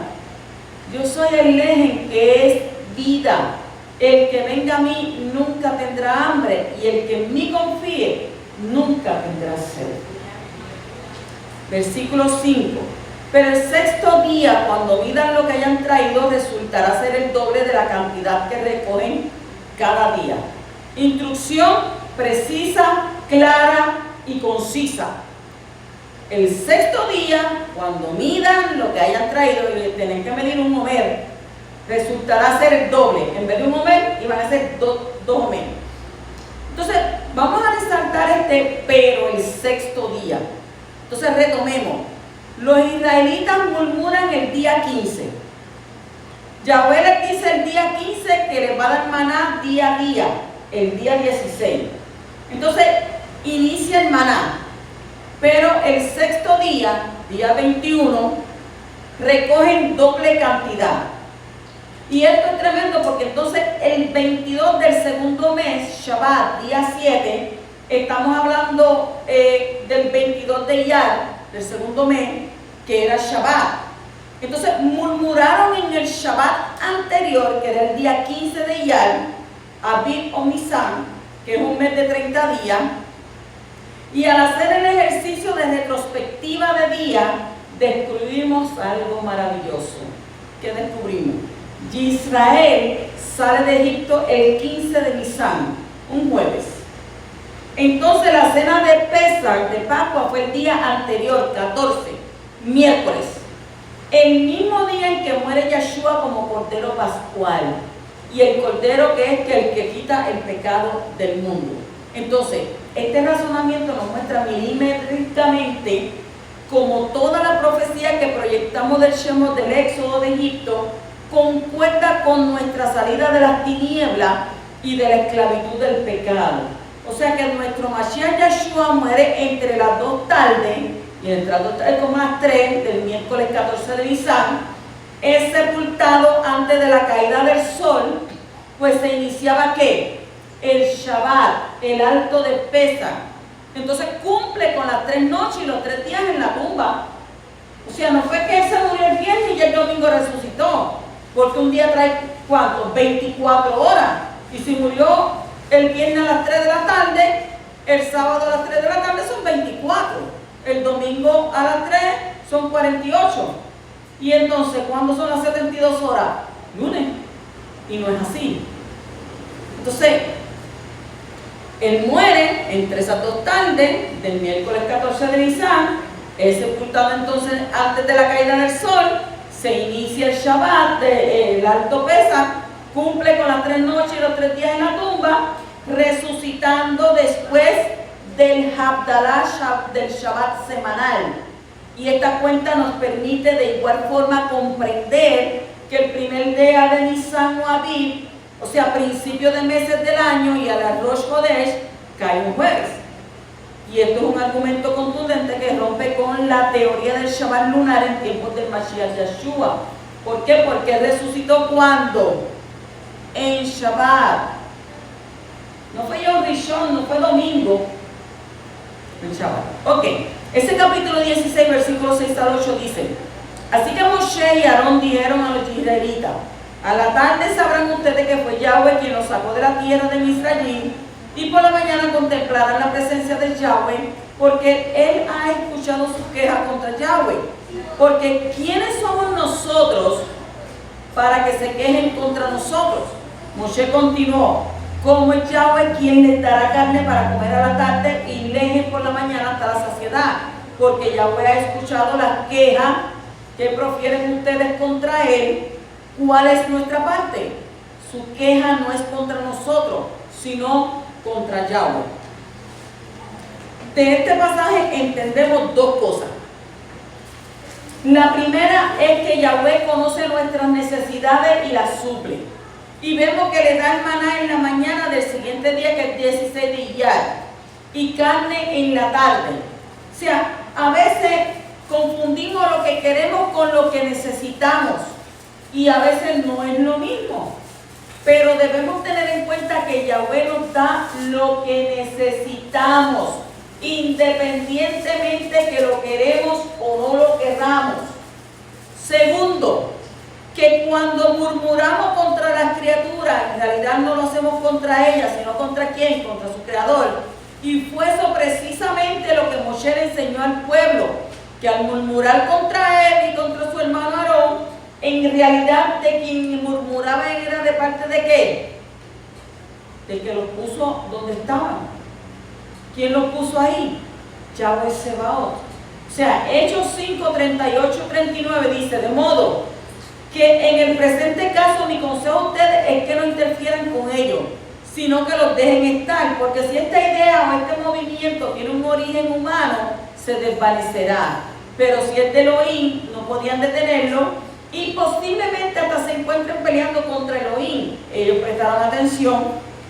yo soy el leche que es vida. El que venga a mí nunca tendrá hambre, y el que en mí confíe nunca tendrá sed. Versículo 5. Pero el sexto día, cuando midan lo que hayan traído, resultará ser el doble de la cantidad que recogen cada día. Instrucción precisa, clara y concisa. El sexto día, cuando midan lo que hayan traído, y tienen que medir un homer, resultará ser el doble. En vez de un homer, iban a ser dos homeres. Entonces, vamos a resaltar pero el sexto día. Entonces, retomemos. Los israelitas murmuran el día 15. Yahweh les dice el día 15 que les va a dar maná día a día, el día 16. Entonces, inicia el maná. Pero el sexto día, día 21, recogen doble cantidad. Y esto es tremendo porque entonces el 22 del segundo mes, Shabbat, día 7, estamos hablando del 22 de Iyar, del segundo mes, que era Shabbat. Entonces murmuraron en el Shabbat anterior, que era el día 15 de Iyar, Abib o Nisan, que es un mes de 30 días. Y al hacer el ejercicio de retrospectiva de día, descubrimos algo maravilloso. ¿Qué descubrimos? Israel sale de Egipto el 15 de Nisan, un jueves. Entonces la cena de Pesach, de Pascua, fue el día anterior, 14, miércoles. El mismo día en que muere Yeshua como Cordero Pascual. Y el Cordero que es el que quita el pecado del mundo. Entonces, este razonamiento nos muestra milimétricamente como toda la profecía que proyectamos del Shemot, del Éxodo de Egipto, concuerda con nuestra salida de las tinieblas y de la esclavitud del pecado. O sea que nuestro Mashiach Yeshua muere entre las 2 tardes, y entre las 2 tardes como las 3 del miércoles 14 de Nisan, es sepultado antes de la caída del sol, pues se iniciaba ¿qué? El Shabbat, el alto de Pesach. Entonces cumple con las 3 noches y los 3 días en la tumba. O sea, no fue que él se murió el viernes y el domingo resucitó, porque un día trae ¿cuánto? 24 horas. Y si murió el viernes a las 3 de la tarde, el sábado a las 3 de la tarde son 24. El domingo a las 3 son 48. Y entonces, ¿cuándo son las 72 horas? Lunes. Y no es así. Entonces, él muere entre esas 2 tardes del miércoles 14 de Nisan, es sepultado entonces antes de la caída del sol, se inicia el Shabbat, el alto Pesach, cumple con las 3 noches y los 3 días en la tumba, resucitando después del Havdalah del Shabbat semanal. Y esta cuenta nos permite de igual forma comprender que el primer día de Nisan o Aviv, o sea, principio de meses del año, y a la Rosh Chodesh cae un jueves. Y esto es un argumento contundente que rompe con la teoría del Shabbat lunar en tiempos del Mashiach Yeshua. ¿Por qué? Porque resucitó ¿cuándo? En Shabbat. No fue Yom Rishon, no fue domingo. En Shabbat. Ok. Ese capítulo 16, versículos 6 al 8 dice: así que Moshe y Aarón dijeron a los israelitas: a la tarde sabrán ustedes que fue Yahweh quien los sacó de la tierra de Misraim, y por la mañana contemplarán la presencia de Yahweh, porque él ha escuchado sus quejas contra Yahweh. Porque ¿quiénes somos nosotros para que se quejen contra nosotros? Moshe continuó: como es Yahweh quien les dará carne para comer a la tarde y leche por la mañana hasta la saciedad, porque Yahweh ha escuchado las quejas que profieren ustedes contra él. ¿Cuál es nuestra parte? Su queja no es contra nosotros, sino contra Yahweh. De este pasaje entendemos 2 cosas. La primera es que Yahweh conoce nuestras necesidades y las suple. Y vemos que le da el maná en la mañana del siguiente día, que es 16 de Iyar, y carne en la tarde. O sea, a veces confundimos lo que queremos con lo que necesitamos, y a veces no es lo mismo. Pero debemos tener en cuenta que Yahweh nos da lo que necesitamos, independientemente que lo queremos o no lo queramos. Segundo, que cuando murmuramos contra las criaturas, en realidad no lo hacemos contra ellas, sino contra ¿quién? Contra su creador. Y fue eso precisamente lo que Moshe le enseñó al pueblo, que al murmurar contra él y contra su hermano Aarón, en realidad de quien murmuraba era de parte de ¿qué? De que los puso donde estaban. ¿Quién los puso ahí? Yahweh Sebaot. O sea, Hechos 5, 38, 39 dice: de modo que en el presente caso mi consejo a ustedes es que no interfieran con ellos, sino que los dejen estar, porque si esta idea o este movimiento tiene un origen humano, se desvanecerá. Pero si es de Elohim, no podían detenerlo, y posiblemente hasta se encuentren peleando contra Elohim. Ellos prestaron atención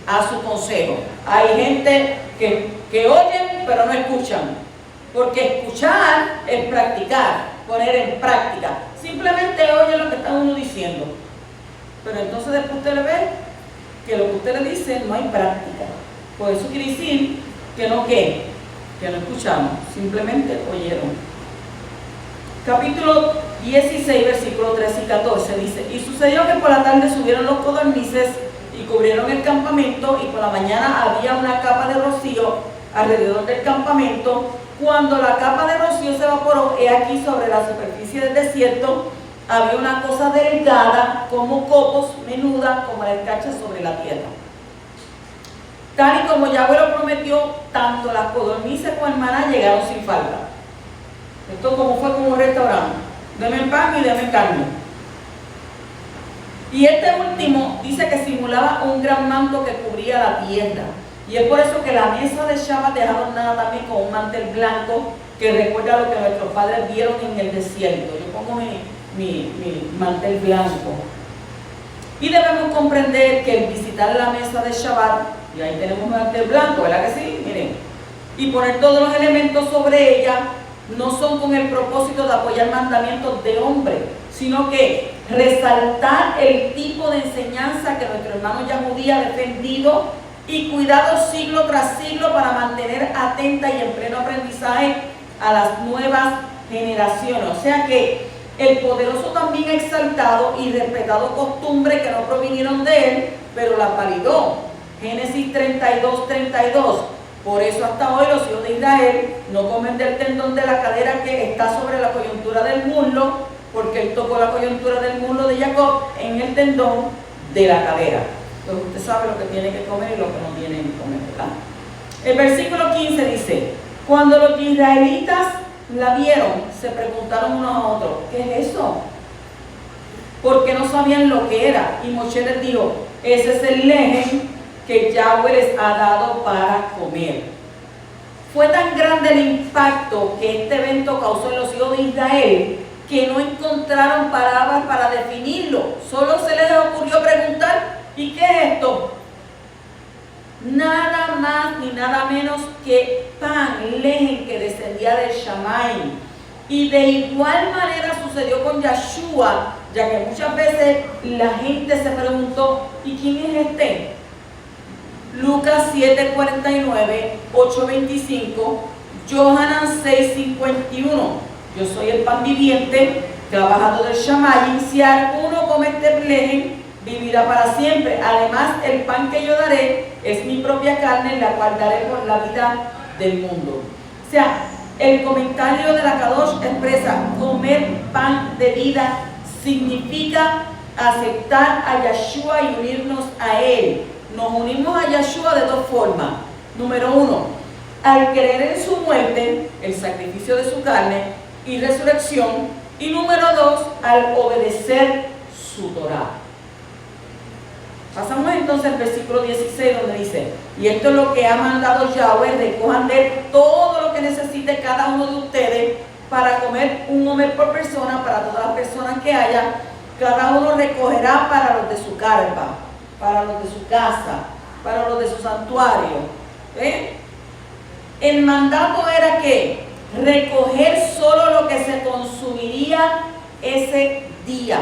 a su consejo. Hay gente que oyen pero no escuchan, porque escuchar es practicar, poner en práctica. Simplemente oye lo que está uno diciendo, pero entonces después usted le ve que lo que usted le dice no hay práctica. Por eso quiere decir que no escuchamos, simplemente oyeron. Capítulo 16, versículos 13 y 14 dice: y sucedió que por la tarde subieron los codornices y cubrieron el campamento, y por la mañana había una capa de rocío alrededor del campamento, Cuando la capa de rocío se evaporó, he aquí sobre la superficie del desierto había una cosa delgada como copos, menuda como la escarcha sobre la tierra. Tal y como Yahweh lo prometió, tanto las codornices como el maná llegaron sin falta. Esto como fue como un restaurante. Deme pan y deme carne. Y este último dice que simulaba un gran manto que cubría la tierra. Y es por eso que la mesa de Shabbat es adornada también con un mantel blanco que recuerda lo que nuestros padres vieron en el desierto. Yo pongo mi mantel blanco. Y debemos comprender que el visitar la mesa de Shabbat, y ahí tenemos un mantel blanco, ¿verdad que sí? Miren, y poner todos los elementos sobre ella, no son con el propósito de apoyar mandamientos de hombre, sino que resaltar el tipo de enseñanza que nuestro hermano Yahudí ha defendido y cuidado siglo tras siglo para mantener atenta y en pleno aprendizaje a las nuevas generaciones. O sea que el poderoso también ha exaltado y respetado costumbres que no provinieron de él, pero las validó. Génesis 32:32. Por eso hasta hoy los hijos de Israel no comen del tendón de la cadera que está sobre la coyuntura del muslo, porque él tocó la coyuntura del muslo de Jacob en el tendón de la cadera. Entonces usted sabe lo que tiene que comer y lo que no tiene que comer, ¿verdad? El versículo 15 dice: cuando los israelitas la vieron, se preguntaron unos a otros, ¿qué es eso? Porque no sabían lo que era. Y Moshe les dijo: ese es el lejen que Yahweh les ha dado para comer. Fue tan grande el impacto que este evento causó en los hijos de Israel que no encontraron palabras para definirlo. Solo se les ocurrió preguntar: ¿y qué es esto? Nada más ni nada menos que pan, lejen que descendía del Shammai. Y de igual manera sucedió con Yeshua, ya que muchas veces la gente se preguntó: ¿y quién es este? Lucas 7:49, 8:25, Yohanan 6:51. Yo soy el pan viviente que ha bajado del Shammai. Si alguno come este lejen, vivirá para siempre. Además, el pan que yo daré es mi propia carne, la cual daré por la vida del mundo. O sea, el comentario de la Kadosh expresa: comer pan de vida significa aceptar a Yeshua y unirnos a Él. Nos unimos a Yeshua de dos formas. Número uno, al creer en su muerte, el sacrificio de su carne y resurrección. Y número dos, al obedecer su Torah. Pasamos entonces al versículo 16, donde dice: y esto es lo que ha mandado Yahweh, recojan de él todo lo que necesite cada uno de ustedes para comer, un homer por persona, para todas las personas que haya. Cada uno recogerá para los de su carpa, para los de su casa, para los de su santuario. El mandato era que recoger solo lo que se consumiría ese día.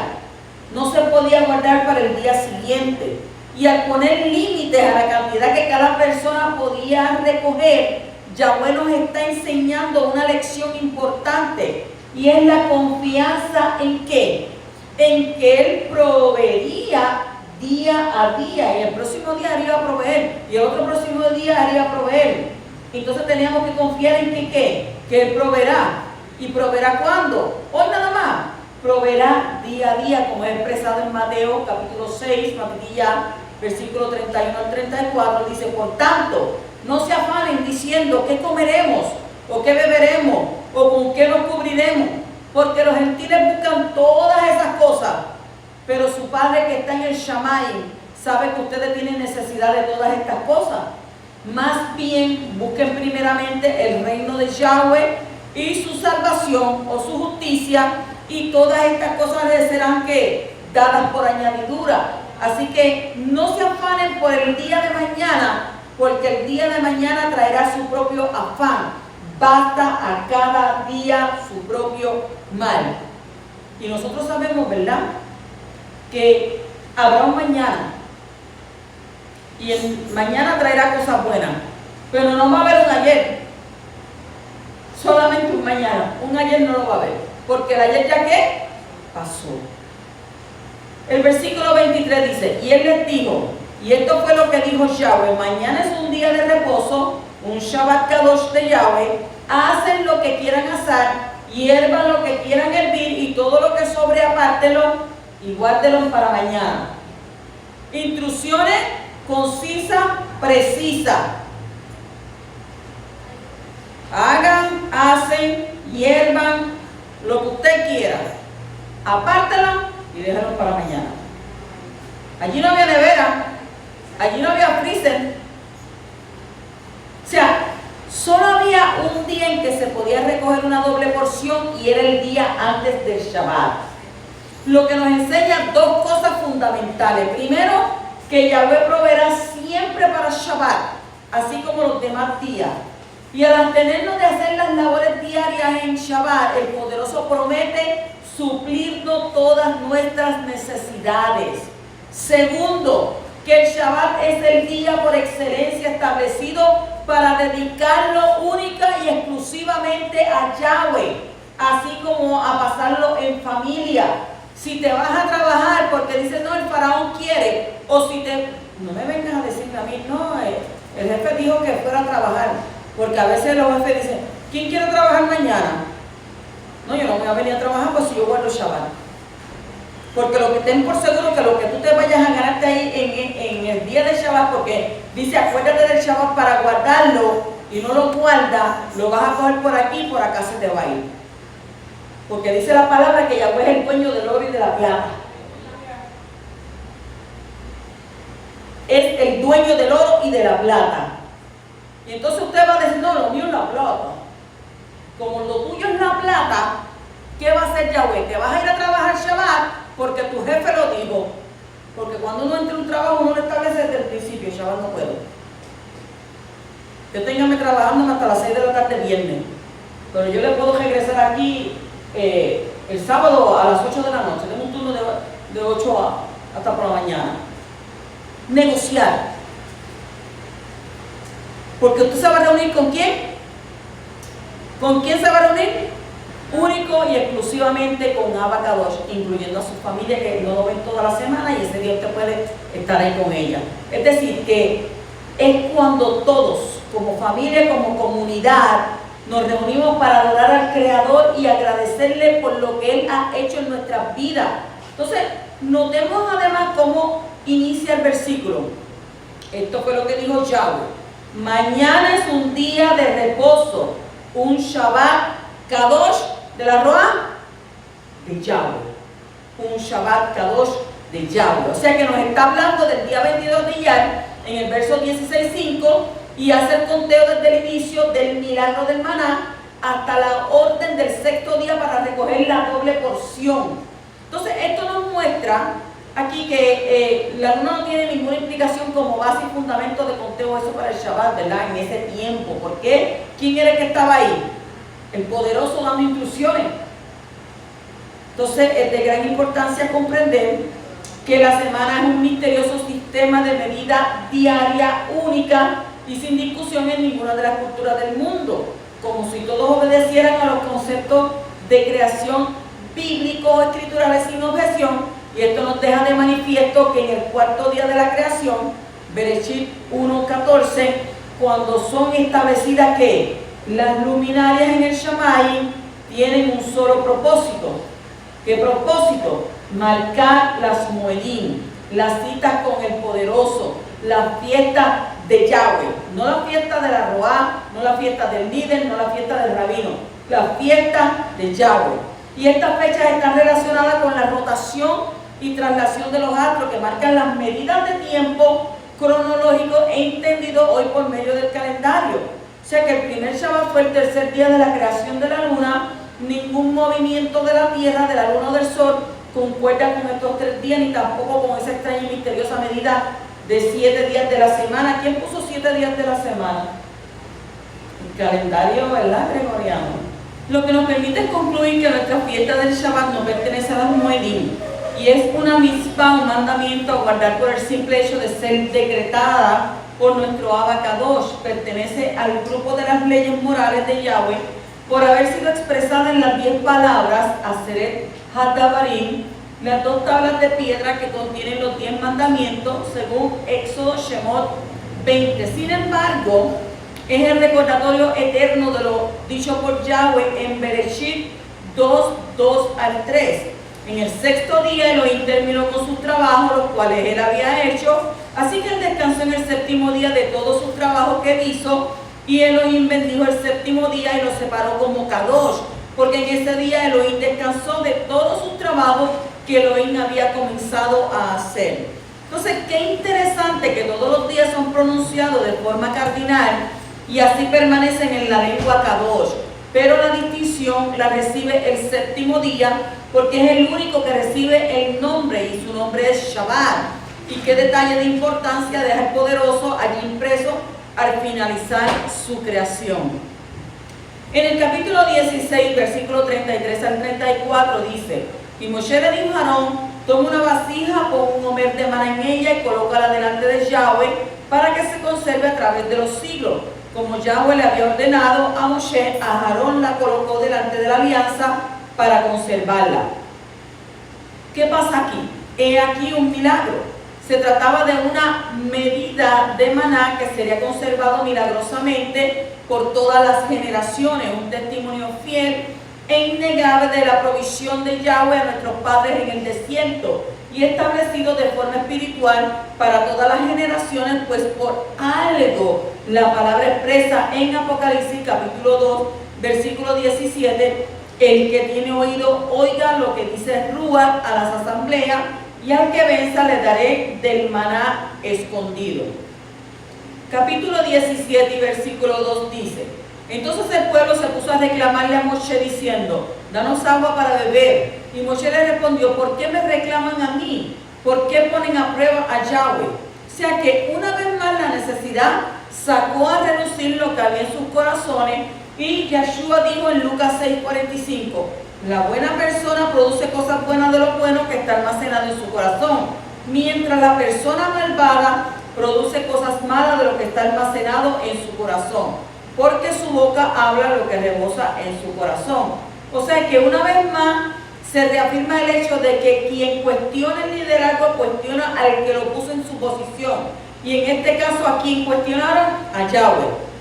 No se podía guardar para el día siguiente. Y al poner límites a la cantidad que cada persona podía recoger, Yahweh nos está enseñando una lección importante. Y es la confianza en ¿qué? En que Él proveería día a día. Y el próximo día Él iba a proveer. Y el otro próximo día Él iba a proveer. Entonces teníamos que confiar en que ¿qué? Que Él proveerá. ¿Y proveerá cuándo? Hoy nada más. Proveerá día a día, como es expresado en Mateo capítulo 6, versículo 31 al 34, dice: por tanto, no se afanen diciendo qué comeremos, o qué beberemos, o con qué nos cubriremos, porque los gentiles buscan todas esas cosas, pero su Padre que está en el Shammai sabe que ustedes tienen necesidad de todas estas cosas. Más bien, busquen primeramente el reino de Yahweh y su salvación o su justicia, y todas estas cosas les serán ¿qué? Dadas por añadidura. Así que no se afanen por el día de mañana, porque el día de mañana traerá su propio afán. Basta a cada día su propio mal. Y nosotros sabemos, ¿verdad?, que habrá un mañana. Y el mañana traerá cosas buenas. Pero no va a haber un ayer. Solamente un mañana. Un ayer no lo va a haber. Porque el ayer ya ¿qué? Pasó. El versículo 23 dice: y él les dijo, y esto fue lo que dijo Yahweh: mañana es un día de reposo, un Shabbat Kadosh de Yahweh. hacen lo que quieran asar, hiervan lo que quieran hervir y todo lo que sobre apártelo y guárdelo para mañana. Instrucciones concisas, precisas. Hagan, hacen, hiervan lo que usted quiera. Apártelo y déjalo para mañana. Allí no había nevera, allí no había freezer. O sea, solo había un día en que se podía recoger una doble porción y era el día antes del Shabbat. Lo que nos enseña dos cosas fundamentales. Primero, que Yahweh proveerá siempre para Shabbat, así como los demás días. Y al abstenernos de hacer las labores diarias en Shabbat, el Poderoso promete suplirnos todas nuestras necesidades. Segundo, que el Shabbat es el día por excelencia establecido para dedicarlo única y exclusivamente a Yahweh, así como a pasarlo en familia. Si te vas a trabajar porque dices, no, el faraón quiere, o si te... No me vengas a decirme a mí, no, el jefe dijo que fuera a trabajar, porque a veces los jefes dicen, ¿quién quiere trabajar mañana? No, yo no voy a venir a trabajar pues si yo guardo Shabbat. Porque lo que ten por seguro que lo que tú te vayas a ganarte ahí en el día del Shabbat, porque dice, acuérdate del Shabbat para guardarlo, y no lo guardas, lo vas a coger por aquí y por acá se te va a ir. Porque dice la palabra que Yahweh es el dueño del oro y de la plata. Es el dueño del oro y de la plata. Y entonces usted va a decir, no, lo mío es la plata. Como lo tuyo es la plata, ¿qué va a hacer Yahweh? Te vas a ir a trabajar Shabbat porque tu jefe lo dijo. Porque cuando uno entra en un trabajo, uno lo establece desde el principio. Shabbat no puedo. Yo tengo trabajando hasta las 6 de la tarde viernes. Pero yo le puedo regresar aquí el sábado a las 8 de la noche. Tengo un turno de 8 hasta por la mañana. Negociar. Porque usted se va a reunir ¿con quién? ¿Con quién se va a reunir? Único y exclusivamente con Abba Kadosh, incluyendo a su familia que no lo ven toda la semana y ese día usted puede estar ahí con ella. Es decir, que es cuando todos, como familia, como comunidad, nos reunimos para adorar al Creador y agradecerle por lo que Él ha hecho en nuestras vidas. Entonces, notemos además cómo inicia el versículo. Esto fue lo que dijo Yahweh. Mañana es un día de reposo, un Shabbat Kadosh de la Roa de Yahweh. Un Shabbat Kadosh de Yahweh. O sea que nos está hablando del día 22 de Iyar, en el verso 16:5, y hace el conteo desde el inicio del milagro del maná hasta la orden del sexto día para recoger la doble porción. Entonces esto nos muestra aquí que la luna no tiene ninguna implicación como base y fundamento de conteo eso para el Shabbat, ¿verdad? En ese tiempo. ¿Por qué? ¿Quién era el que estaba ahí? El Poderoso dando instrucciones. Entonces es de gran importancia comprender que la semana es un misterioso sistema de medida diaria única y sin discusión en ninguna de las culturas del mundo, como si todos obedecieran a los conceptos de creación bíblicos, escriturales sin objeción. Y esto nos deja de manifiesto que en el cuarto día de la creación, Bereshit 1:14, cuando son establecidas que las luminarias en el Shammai tienen un solo propósito. ¿Qué propósito? Marcar las Moedim, las citas con el Poderoso, las fiestas de Yahweh, no la fiesta de la Roá, no la fiesta del líder, no la fiesta del rabino, la fiesta de Yahweh. Y estas fechas están relacionadas con la rotación y traslación de los astros que marcan las medidas de tiempo cronológico e entendido hoy por medio del calendario. O sea que el primer Shabbat fue el tercer día de la creación de la luna. Ningún movimiento de la tierra, de la luna o del sol concuerda con estos 3 días, ni tampoco con esa extraña y misteriosa medida de 7 días de la semana. ¿Quién puso 7 días de la semana? El calendario, ¿verdad, gregoriano? Lo que nos permite concluir que nuestra fiesta del Shabbat no pertenece a las Moedim y es una mitzvah, un mandamiento a guardar por el simple hecho de ser decretada por nuestro Abba Kadosh. Pertenece al grupo de las leyes morales de Yahweh por haber sido expresada en las 10 palabras Aseret HaDavarim, las 2 tablas de piedra que contienen los 10 mandamientos según Éxodo Shemot 20. Sin embargo, Es el recordatorio eterno de lo dicho por Yahweh en Bereshit 2:2-3. En el sexto día Elohim terminó con sus trabajos, los cuales él había hecho, así que él descansó en el séptimo día de todos sus trabajos que hizo, y Elohim bendijo el séptimo día y lo separó como Kadosh, porque en ese día Elohim descansó de todos sus trabajos que Elohim había comenzado a hacer. Entonces, qué interesante que todos los días son pronunciados de forma cardinal y así permanecen en la lengua Kadosh, pero la distinción la recibe el séptimo día, porque es el único que recibe el nombre, y su nombre es Shabbat. Y qué detalle de importancia deja el poderoso allí impreso al finalizar su creación. En el capítulo 16, versículo 33 al 34 dice: y Moshe le dijo a Aarón: toma una vasija, pon un homer de maná en ella y colócala delante de Yahweh para que se conserve a través de los siglos. Como Yahweh le había ordenado a Moshe, a Aarón la colocó delante de la alianza para conservarla. ¿Qué pasa aquí? He aquí un milagro. Se trataba de una medida de maná que sería conservado milagrosamente por todas las generaciones, un testimonio fiel e innegable de la provisión de Yahweh a nuestros padres en el desierto y establecido de forma espiritual para todas las generaciones, pues por algo la palabra expresa en Apocalipsis capítulo 2, versículo 17: el que tiene oído, oiga lo que dice Ruach a las asambleas, y al que venza le daré del maná escondido. Capítulo 17 y versículo 2 dice: entonces el pueblo se puso a reclamarle a Moshe diciendo: danos agua para beber. Y Moshe le respondió: ¿por qué me reclaman a mí? ¿Por qué ponen a prueba a Yahweh? O sea que una vez más la necesidad sacó a relucir lo que había en sus corazones, y Yeshua dijo en Lucas 6:45: la buena persona produce cosas buenas de lo bueno que está almacenado en su corazón, mientras la persona malvada produce cosas malas de lo que está almacenado en su corazón, porque su boca habla lo que rebosa en su corazón. O sea que una vez más se reafirma el hecho de que quien cuestiona el liderazgo cuestiona al que lo puso en su posición, y en este caso a quien cuestionaron, a Yahweh.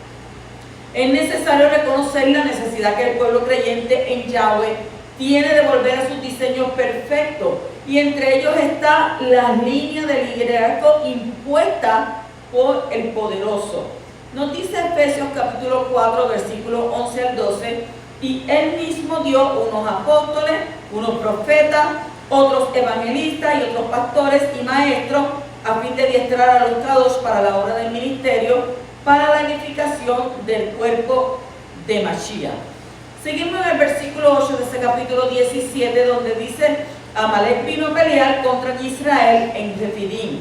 Es necesario reconocer la necesidad que el pueblo creyente en Yahweh tiene de volver a sus diseños perfectos, y entre ellos está la línea de liderazgo impuesta por el poderoso. Nos dice Efesios capítulo 4, versículos 11 al 12: y él mismo dio unos apóstoles, unos profetas, otros evangelistas y otros pastores y maestros, a fin de adiestrar a los Kadosh para la obra del ministerio, para la edificación del cuerpo de Mashiach. Seguimos en el versículo 8 de ese capítulo 17, donde dice: Amalek vino a pelear contra Israel en Refidim.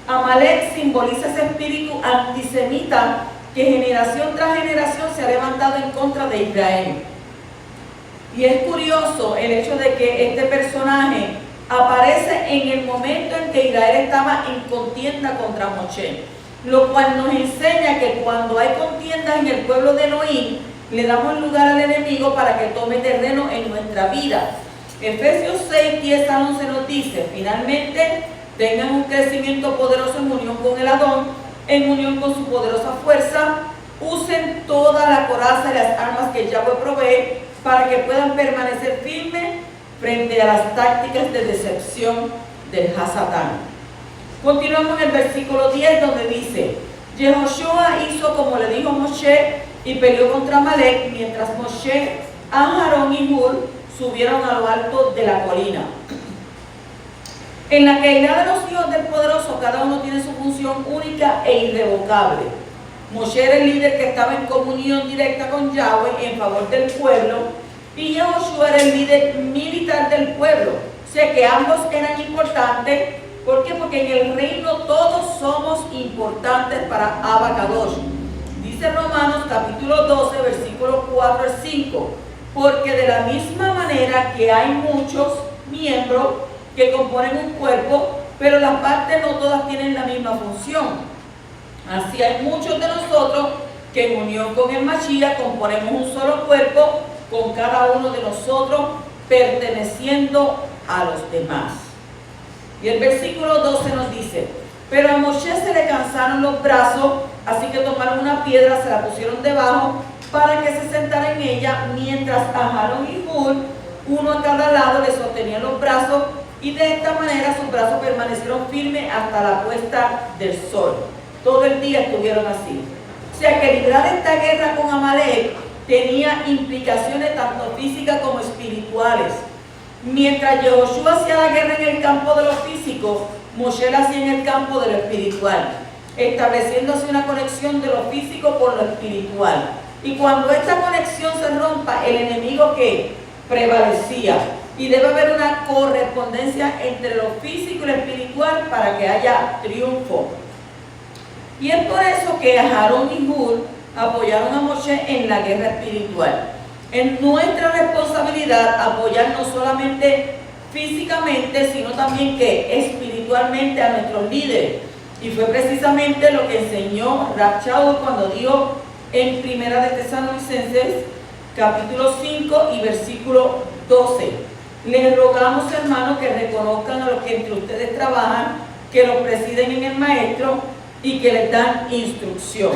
Amalek simboliza ese espíritu antisemita que generación tras generación se ha levantado en contra de Israel. Y es curioso el hecho de que este personaje aparece en el momento en que Israel estaba en contienda contra Moshe, lo cual nos enseña que cuando hay contiendas en el pueblo de Elohim, le damos lugar al enemigo para que tome terreno en nuestra vida. Efesios 6, 10 al 11 nos dice: finalmente, tengan un crecimiento poderoso en unión con el Adón, en unión con su poderosa fuerza, usen toda la coraza y las armas que Yahweh provee para que puedan permanecer firmes frente a las tácticas de decepción del Hasatán. Continuamos en el versículo 10, donde dice: Yehoshua hizo como le dijo Moshe y peleó contra Amalek, mientras Moshe, Aarón y Hur subieron a lo alto de la colina. En la caída de los hijos del poderoso, cada uno tiene su función única e irrevocable. Moshe era el líder que estaba en comunión directa con Yahweh en favor del pueblo, y Yehoshua era el líder militar del pueblo. O sea que ambos eran importantes. ¿Por qué? Porque en el reino todos somos importantes para Abba Kadosh. Dice Romanos capítulo 12, versículos 4 al 5: porque de la misma manera que hay muchos miembros que componen un cuerpo, pero las partes no todas tienen la misma función, así hay muchos de nosotros que en unión con el Mashiach componemos un solo cuerpo, con cada uno de nosotros perteneciendo a los demás. Y el versículo 12 nos dice: Pero a Moshe se le cansaron los brazos, así que tomaron una piedra, se la pusieron debajo para que se sentara en ella, mientras a Aarón y Hur, uno a cada lado, le sostenían los brazos, y de esta manera sus brazos permanecieron firmes hasta la puesta del sol. Todo el día estuvieron así. O sea que librar esta guerra con Amalek tenía implicaciones tanto físicas como espirituales. Mientras Yehoshua hacía la guerra en el campo de lo físico, Moshe la hacía en el campo de lo espiritual, estableciéndose una conexión de lo físico por lo espiritual. Y cuando esta conexión se rompa, el enemigo que prevalecía. Y debe haber una correspondencia entre lo físico y lo espiritual para que haya triunfo. Y es por eso que Aarón y Hur apoyaron a Moshe en la guerra espiritual. Es nuestra responsabilidad apoyar no solamente físicamente, sino también que espiritualmente a nuestros líderes. Y fue precisamente lo que enseñó Rab Shaul cuando dijo en Primera de Tesalonicenses, capítulo 5 y versículo 12. Les rogamos, hermanos, que reconozcan a los que entre ustedes trabajan, que los presiden en el maestro y que les dan instrucción.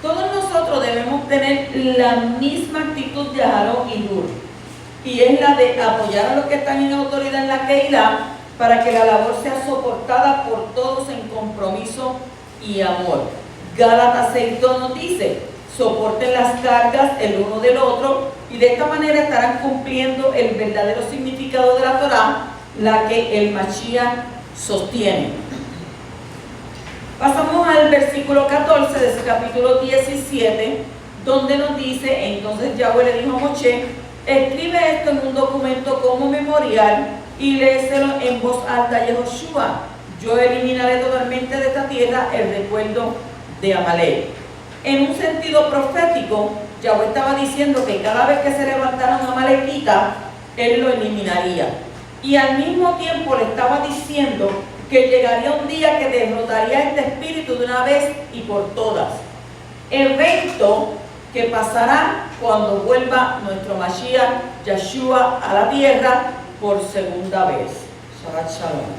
Todos nosotros debemos tener la misma actitud de Aarón y Hur, y es la de apoyar a los que están en autoridad en la Keilah para que la labor sea soportada por todos en compromiso y amor. Gálatas 6:2 nos dice: soporten las cargas el uno del otro, y de esta manera estarán cumpliendo el verdadero significado de la Torá, la que el Mashiach sostiene. Pasamos al versículo 14 de ese capítulo 17, donde nos dice: entonces Yahweh le dijo a Moshe, escribe esto en un documento como memorial y léeselo en voz alta a Yehoshua. Yo eliminaré totalmente de esta tierra el recuerdo de Amalek. En un sentido profético, Yahweh estaba diciendo que cada vez que se levantara un amalekita, él lo eliminaría. Y al mismo tiempo le estaba diciendo que llegaría un día que derrotaría este espíritu de una vez y por todas. Evento que pasará cuando vuelva nuestro Mashiach, Yeshua, a la tierra por segunda vez. Shabbat Shalom.